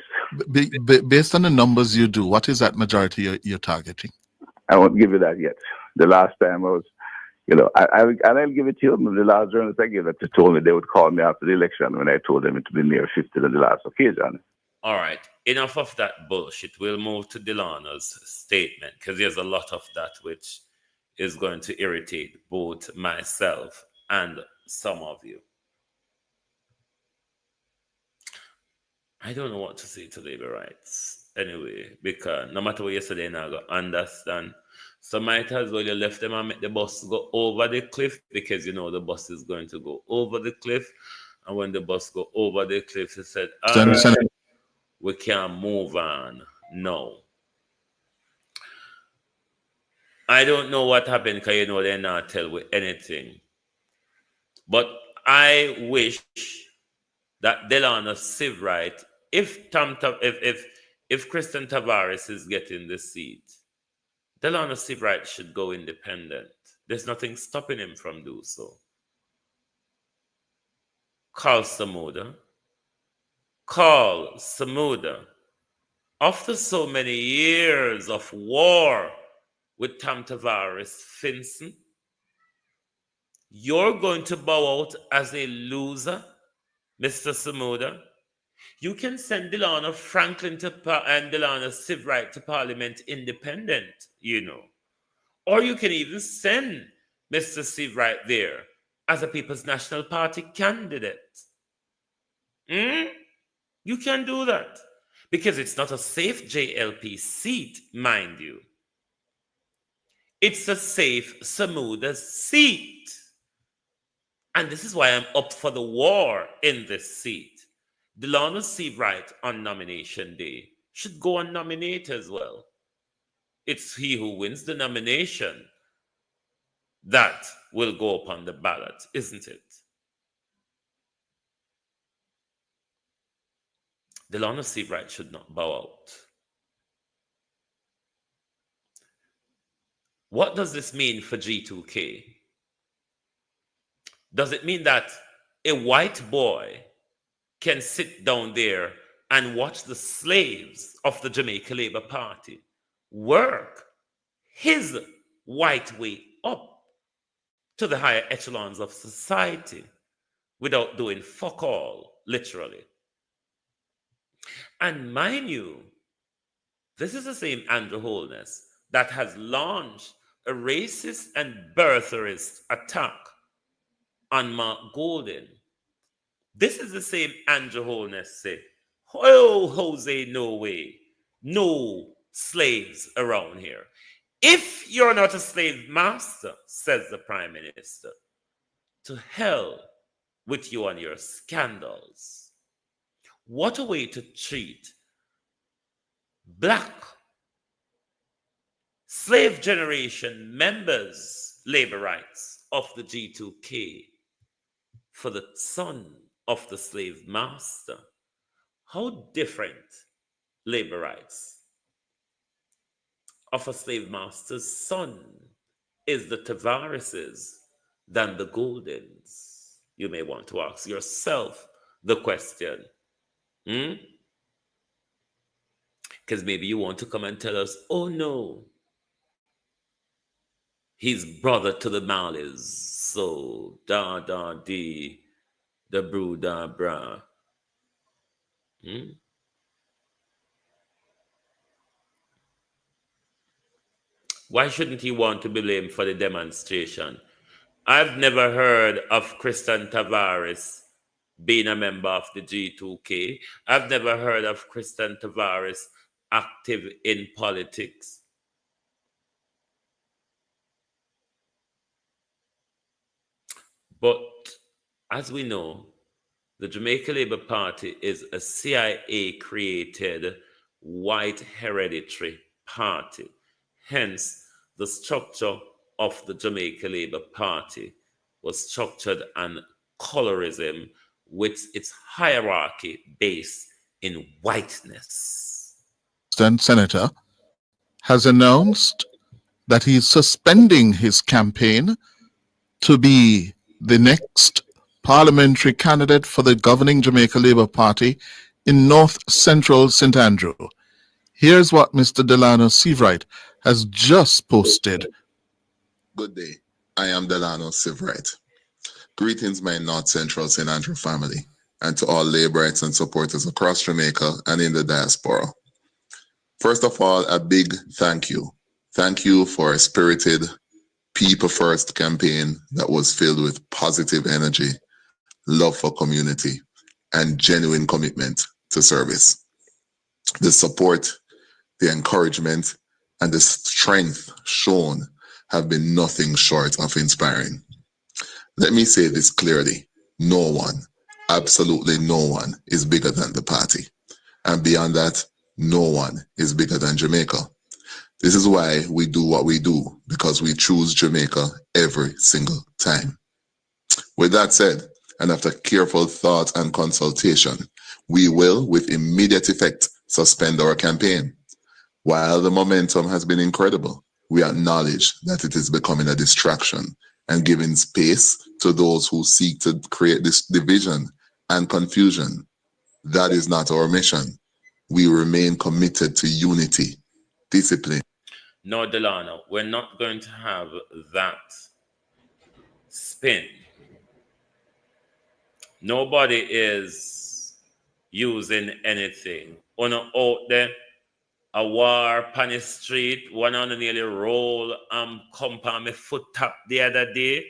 Based on the numbers you do, what is that majority you're targeting? I won't give you that yet. The last time I was, I'll give it to you. The last journalist I gave that told me they would call me after the election when I told them it would be near 50 on the last occasion. All right, enough of that bullshit. We'll move to Delano's statement, because there's a lot of that which is going to irritate both myself and some of you. I don't know what to say to labor rights anyway, because no matter what you say, they're not going to understand. So might as well you left them and make the bus go over the cliff, because you know the bus is going to go over the cliff. And when the bus go over the cliff, he said, all right, we can move on. No. I don't know what happened, because you know they're not tell with anything. But I wish that Delano Sivrite, if Christian Tavares is getting the seat, Delano Sivrite should go independent. There's nothing stopping him from doing so. Call Samuda. After so many years of war with Tom Tavares Finson, you're going to bow out as a loser, Mr. Samuda. You can send Delano Franklin and Delano Sivrite to Parliament independent, you know. Or you can even send Mr. Sivrite there as a People's National Party candidate. You can do that. Because it's not a safe JLP seat, mind you. It's a safe Samuda seat. And this is why I'm up for the war in this seat. Delano Sivrite on nomination day should go and nominate as well. It's he who wins the nomination that will go upon the ballot, isn't it? Delano Sivrite should not bow out. What does this mean for G2K? Does it mean that a white boy can sit down there and watch the slaves of the Jamaica Labour Party work his white way up to the higher echelons of society without doing fuck all, literally? And mind you, this is the same Andrew Holness that has launched a racist and birtherist attack on Mark Golden. This is the same Andrew Holness say, oh, Jose, no way. No slaves around here. If you're not a slave master, says the Prime Minister, to hell with you and your scandals. What a way to treat black slave generation members, labor rights of the G2K for the son of the slave master. How different labor rights of a slave master's son is the Tavareses than the Goldens? You may want to ask yourself the question. Because maybe you want to come and tell us, oh no, he's brother to the Marleys, so da da dee, the brew da bra. Why shouldn't he want to be blamed for the demonstration? I've never heard of Christian Tavares being a member of the G2K. I've never heard of Christian Tavares active in politics. But as we know, the Jamaica Labour Party is a CIA-created white hereditary party. Hence, the structure of the Jamaica Labour Party was structured on colorism with its hierarchy based in whiteness. The senator has announced that he's suspending his campaign to be the next parliamentary candidate for the governing Jamaica Labour Party in North Central St. Andrew. Here's what Mr. Delano Sivrite has just posted. Good day. I am Delano Sivrite. Greetings, my North Central St. Andrew family, and to all laborites and supporters across Jamaica and in the diaspora. First of all, a big thank you. Thank you for a spirited, people first campaign that was filled with positive energy, love for community, and genuine commitment to to service. The support, the encouragement, and the strength shown have been nothing short of inspiring. Let me say this clearly. No one, absolutely no one, is bigger than the party. And beyond that, no one is bigger than Jamaica. This is why we do what we do, because we choose Jamaica every single time. With that said, and after careful thought and consultation, we will, with immediate effect, suspend our campaign. While the momentum has been incredible, we acknowledge that it is becoming a distraction and giving space to those who seek to create this division and confusion. That is not our mission. We remain committed to unity, discipline. No, Delano, we're not going to have that spin. Nobody is using anything. On out there, a war pan the street, one on nearly roll come on my foot tap the other day.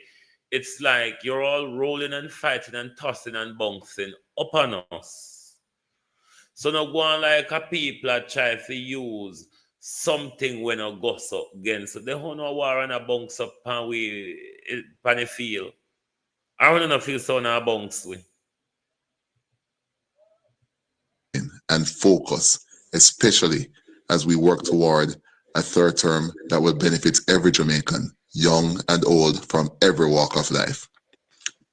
It's like you're all rolling and fighting and tossing and bouncing up on us. So no go on like a people that try to use something when a goes up against. They don't know war and a bounce up and we pan the field. I don't know feel so now bounce we. And focus, especially as we work toward a third term that will benefit every Jamaican, young and old, from every walk of life.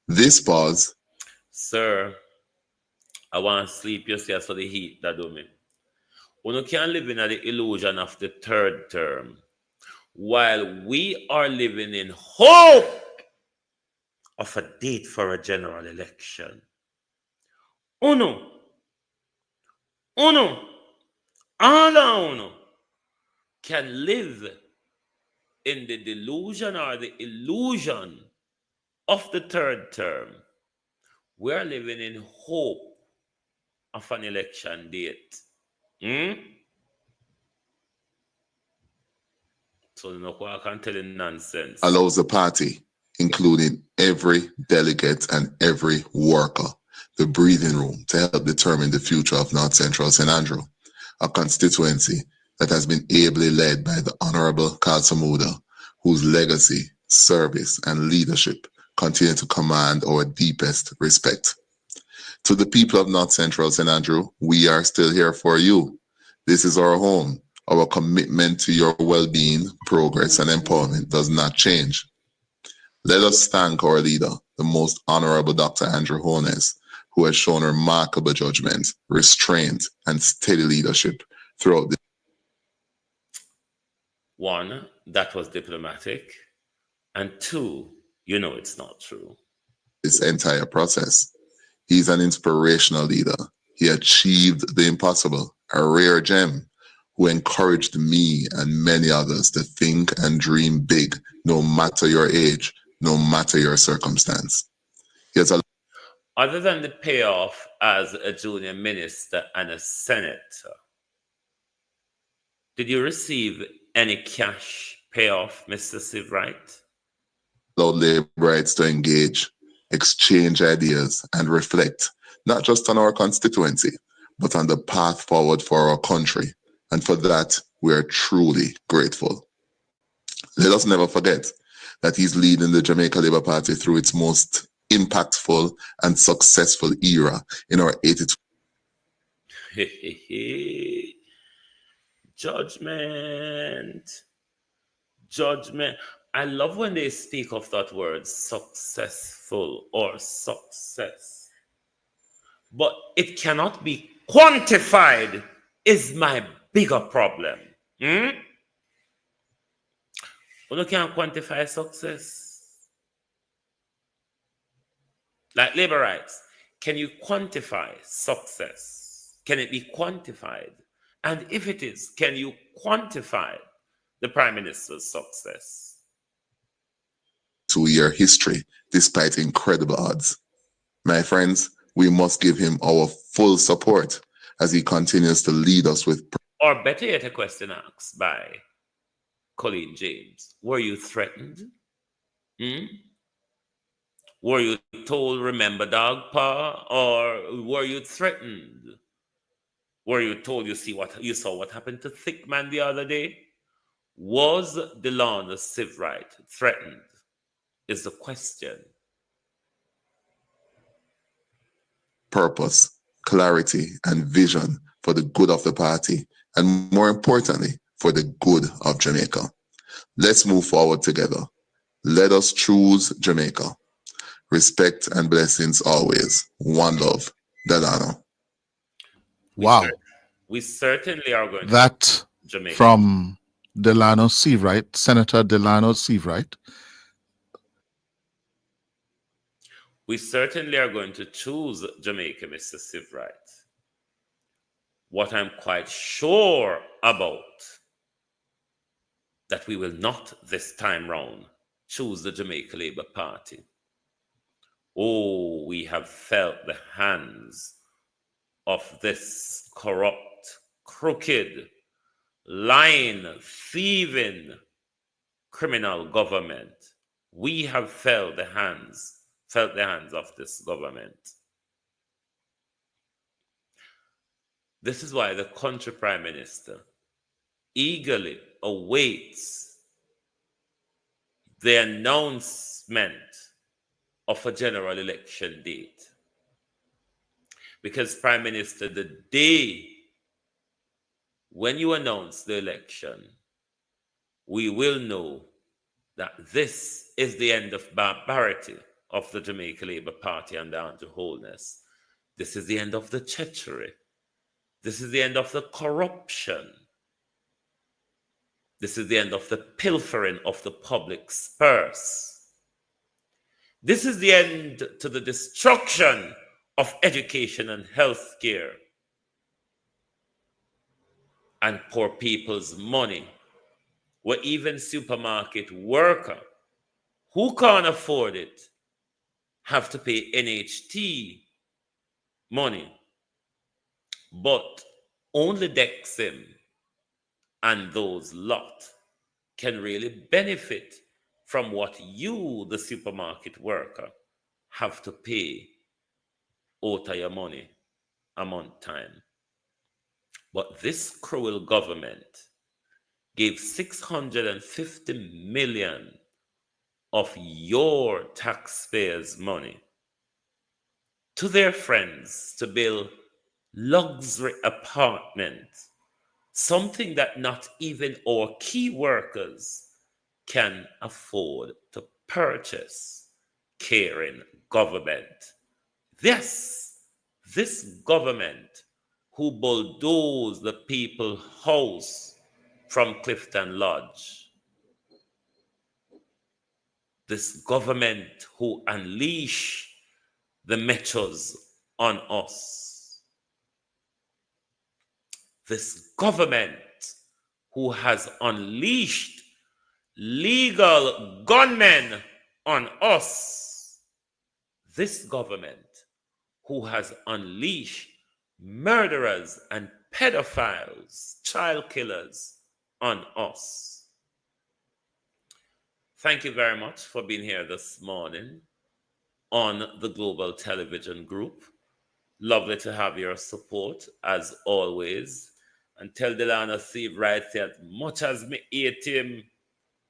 This pause. Sir, I want to sleep just for the heat that do me. You can't live in the illusion of the third term while we are living in hope of a date for a general election. Uno, all uno can live in the delusion or the illusion of the third term. We're living in hope of an election date. So no I can tell you nonsense. Allows the party, including every delegate and every worker, the breathing room to help determine the future of North Central St. Andrew, a constituency that has been ably led by the Honorable Kalsamuda, whose legacy, service, and leadership continue to command our deepest respect. To the people of North Central St. Andrew, we are still here for you. This is our home. Our commitment to your well-being, progress, and empowerment does not change. Let us thank our leader, the Most Honorable Dr. Andrew Holness, who has shown remarkable judgment, restraint, and steady leadership throughout this. One, that was diplomatic. And two, you know it's not true. This entire process. He's an inspirational leader. He achieved the impossible, a rare gem, who encouraged me and many others to think and dream big, no matter your age, no matter your circumstance. Other than the payoff as a junior minister and a senator, did you receive any cash payoff, Mr. Sivright? Allowed Labourites to engage, exchange ideas, and reflect, not just on our constituency, but on the path forward for our country. And for that, we are truly grateful. Let us never forget that he's leading the Jamaica Labour Party through its most impactful and successful era in our 82. Judgment. I love when they speak of that word, successful or success. But it cannot be quantified is my bigger problem. You can't quantify success. Like labor rights, can you quantify success? Can it be quantified? And if it is, can you quantify the Prime Minister's success? 2-year history, despite incredible odds. My friends, we must give him our full support as he continues to lead us with. Or better yet, a question asked by Colleen James. Were you threatened? Were you told, remember dog paw? Or were you threatened were you told you saw what happened to Thick Man the other day? Was Delano's civil right threatened? Is the question. Purpose, clarity, and vision for the good of the party, and more importantly, for the good of Jamaica. Let's move forward together. Let us choose Jamaica. Respect and blessings always. One love, Delano. Wow. We certainly are going That to Jamaica. from Delano Seabright, Senator Delano Seabright. We certainly are going to choose Jamaica, Mr. Seabright. What I'm quite sure about, that we will not this time round choose the Jamaica Labour Party. Oh, we have felt the hands of this corrupt, crooked, lying, thieving, criminal government. We have felt the hands of this government. This is why the country Prime Minister eagerly awaits the announcement of a general election date. Because, Prime Minister, the day when you announce the election, we will know that this is the end of barbarity of the Jamaica Labour Party and Andrew Holness. This is the end of the treachery. This is the end of the corruption. This is the end of the pilfering of the public's purse. This is the end to the destruction of education and health care and poor people's money, where even supermarket worker who can't afford it have to pay NHT money, but only Dexim and those lot can really benefit from what you, the supermarket worker, have to pay out of your money a month time. But this cruel government gave 650 million of your taxpayers' money to their friends to build luxury apartments, something that not even our key workers can afford to purchase. Caring government. This government who bulldozed the people's house from Clifton Lodge. This government who unleash the metros on us. This government who has unleashed legal gunmen on us. This government who has unleashed murderers and pedophiles, child killers on us. Thank you very much for being here this morning on the Global Television Group. Lovely to have your support as always. And tell Delano Steve right here, as much as me hate him,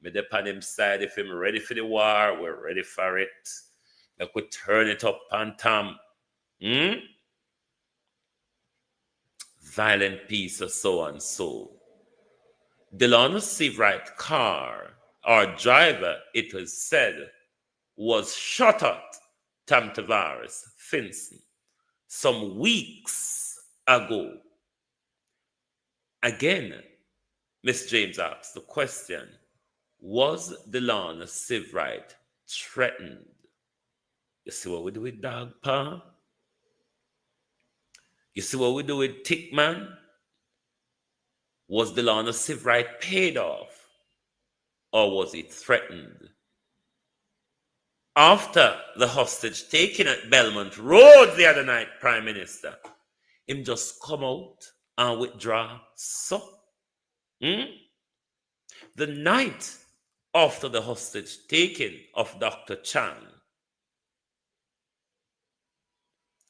me dep on him side. If him ready for the war, we're ready for it. Like we turn it up on Tom. Violent piece or so and so. Delano Seabright car or driver, it was said, was shot at Tam Tavares Finson some weeks ago. Again, Miss James asks the question, was Delano Seabright threatened? You see what we do with Dog Pa? You see what we do with Tickman? Was Delano Seabright paid off? Or was he threatened? After the hostage taken at Belmont Road the other night, Prime Minister, him just come out and withdraw. So, the night after the hostage taking of Dr. Chan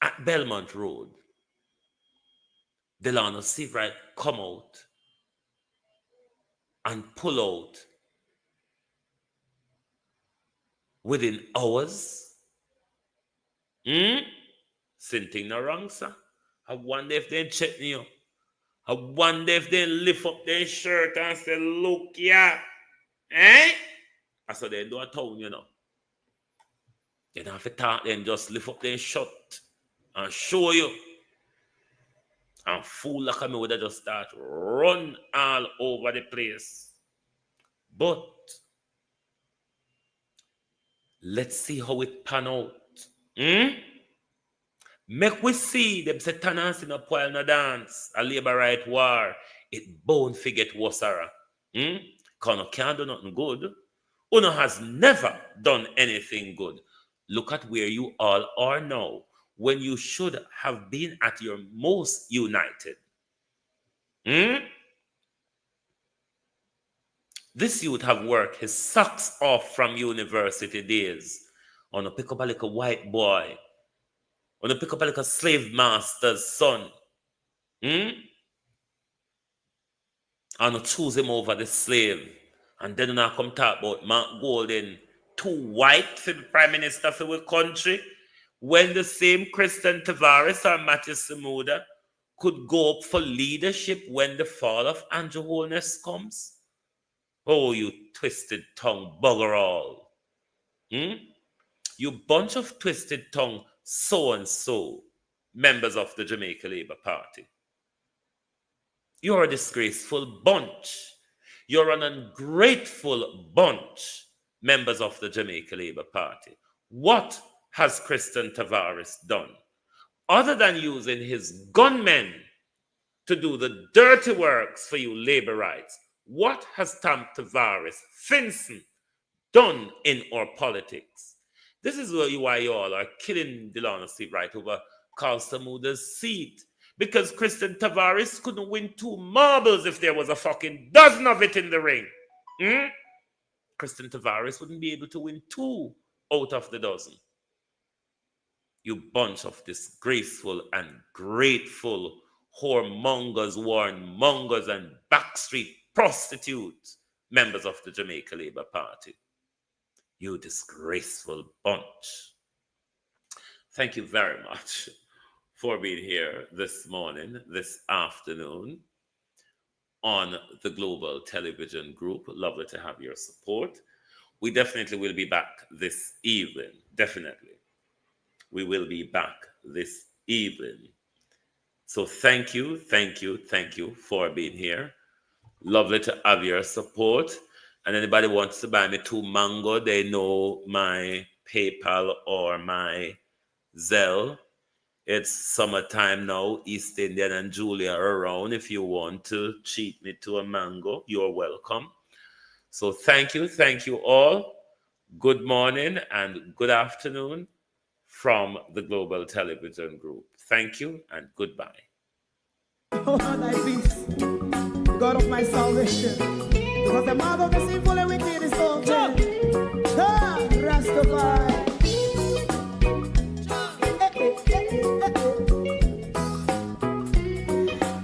at Belmont Road, Delano Seabright come out and pull out within hours. Something no wrong, sir. I wonder if they check me up. I wonder if they lift up their shirt and say, look, yeah. Eh? That's what they do at town, you know. They don't have to talk, then just lift up their shirt and show you. And fool like me would have just start run all over the place. But let's see how it pan out. Make we see them say tenants in a while no dance, a labor right war. It bound forget wasara. Cause no can't do nothing good. Uno has never done anything good. Look at where you all are now, when you should have been at your most united. This youth have worked his socks off from university days. On a pick up a little white boy. On a pick up a little slave master's son. And choose him over the slave. And then I come talk about Mark Golden, too white for the prime minister for the country, when the same Christian Tavares or Matthew Samuda could go up for leadership when the fall of Andrew Holness comes. Oh, you twisted tongue bugger all. You bunch of twisted tongue so-and-so members of the Jamaica Labour Party. You're a disgraceful bunch. You're an ungrateful bunch, members of the Jamaica Labour Party. What has Christian Tavares done? Other than using his gunmen to do the dirty works for you labor rights, what has Tom Tavares Finson done in our politics? This is why you all are killing Delano Seabright over Carl Samuda's seat. Because Christian Tavares couldn't win 2 marbles if there was a fucking dozen of it in the ring. Christian Tavares wouldn't be able to win 2 out of the dozen. You bunch of disgraceful and grateful whoremongers, warmongers, and backstreet prostitutes, members of the Jamaica Labour Party. You disgraceful bunch. Thank you very much for being here this morning, this afternoon on the Global Television Group. Lovely to have your support. We definitely will be back this evening. Definitely. We will be back this evening. So thank you for being here. Lovely to have your support. And anybody wants to buy me 2 mango, they know my PayPal or my Zelle. It's summertime now. East Indian and Julia are around. If you want to treat me to a mango, you're welcome. So thank you all. Good morning and good afternoon from the Global Television Group. Thank you and goodbye. Oh, thy peace, God of my salvation, because the mouth of the sinful and wicked is open. Rastafari.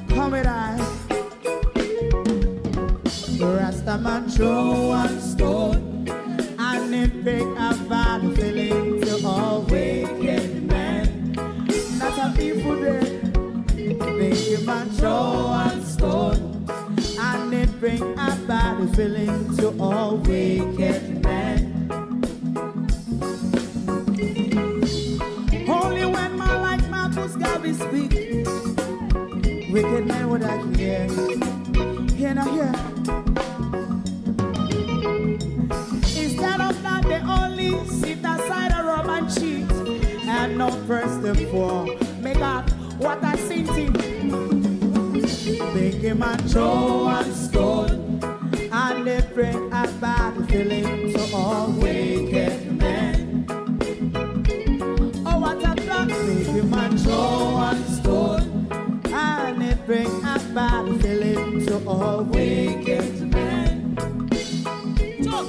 Come with I. Rastaman throw 1 stone, and it pick a bad feeling to all wicked men. Not a people there. Make a man throw 1 stone, and it bring a bad feeling to all wicked men. Only when man like Marcus Garvey speak, wicked men would I hear. Hear not hear. Instead of that, they only sit aside and rub and cheat, and not first the poor. Make up what I seen to. Make a man throw 1 stone, and they bring a bad feeling to all wicked men. Oh, what a plan! Make a man throw 1 stone, and they bring a bad feeling to all wicked men. So,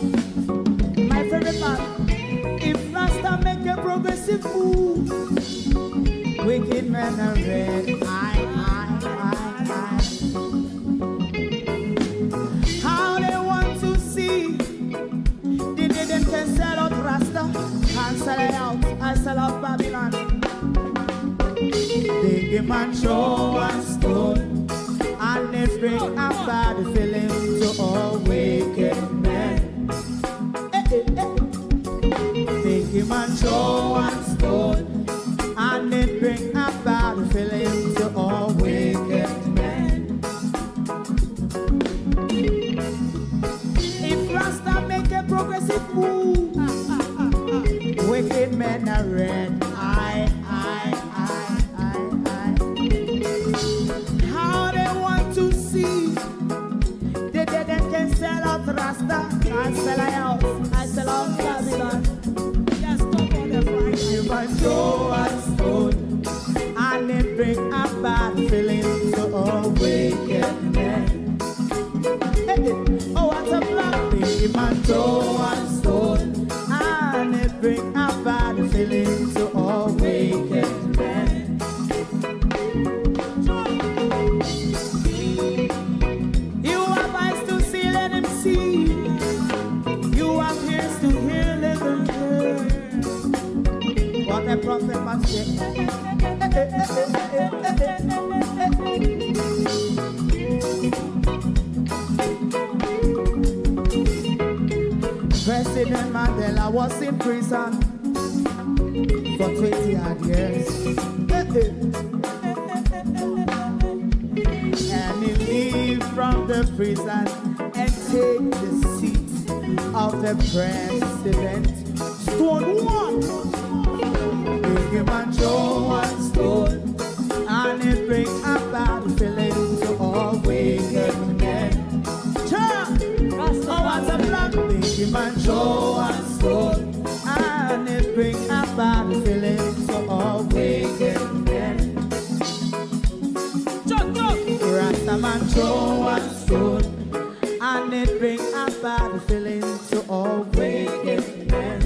my favorite part, if Rasta make a progressive move, wicked men are red, I. Babylon. They give man show and stone, and they bring a bad feeling to all wicked men. They give man show and stone, and they bring a bad feeling to all wicked men. If Rasta make a progressive move, wicked men are red. How they want to see the dead can sell out Rasta. I sell a house, I sell out Babylon. Yes, stop on the Friday. You might show and stone, and they bring a bad feeling to all wicked men. Oh, what a black thing, you might show and stone, and they bring a bad feeling to all wicked men. You have eyes to see, let him see. You have ears to hear, let him hear. What a prophet must say. President Mandela was in prison for 20 odd years. And he leave from the prison and take the seat of the president. Stone one, big him and show one stone, and it bring a bad feeling to all wicked men. Oh, what's a black big him and show one stone, and it bring a bad feeling to all wicked men. Rasta man show one stone, and it bring a bad feeling to all wicked men.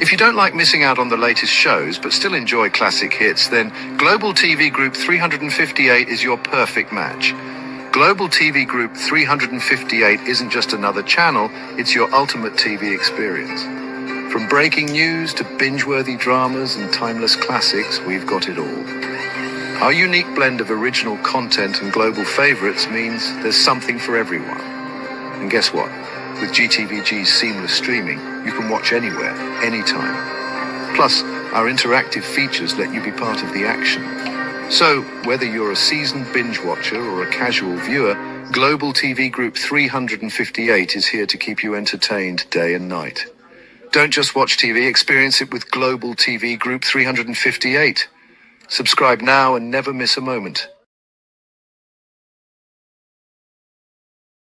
If you don't like missing out on the latest shows but still enjoy classic hits, then Global TV Group 358 is your perfect match. Global TV Group 358 isn't just another channel, it's your ultimate TV experience. From breaking news to binge-worthy dramas and timeless classics, we've got it all. Our unique blend of original content and global favorites means there's something for everyone. And guess what? With GTVG's seamless streaming, you can watch anywhere, anytime. Plus, our interactive features let you be part of the action. So, whether you're a seasoned binge watcher or a casual viewer, Global TV Group 358 is here to keep you entertained day and night. Don't just watch TV, experience it with Global TV Group 358. Subscribe now and never miss a moment.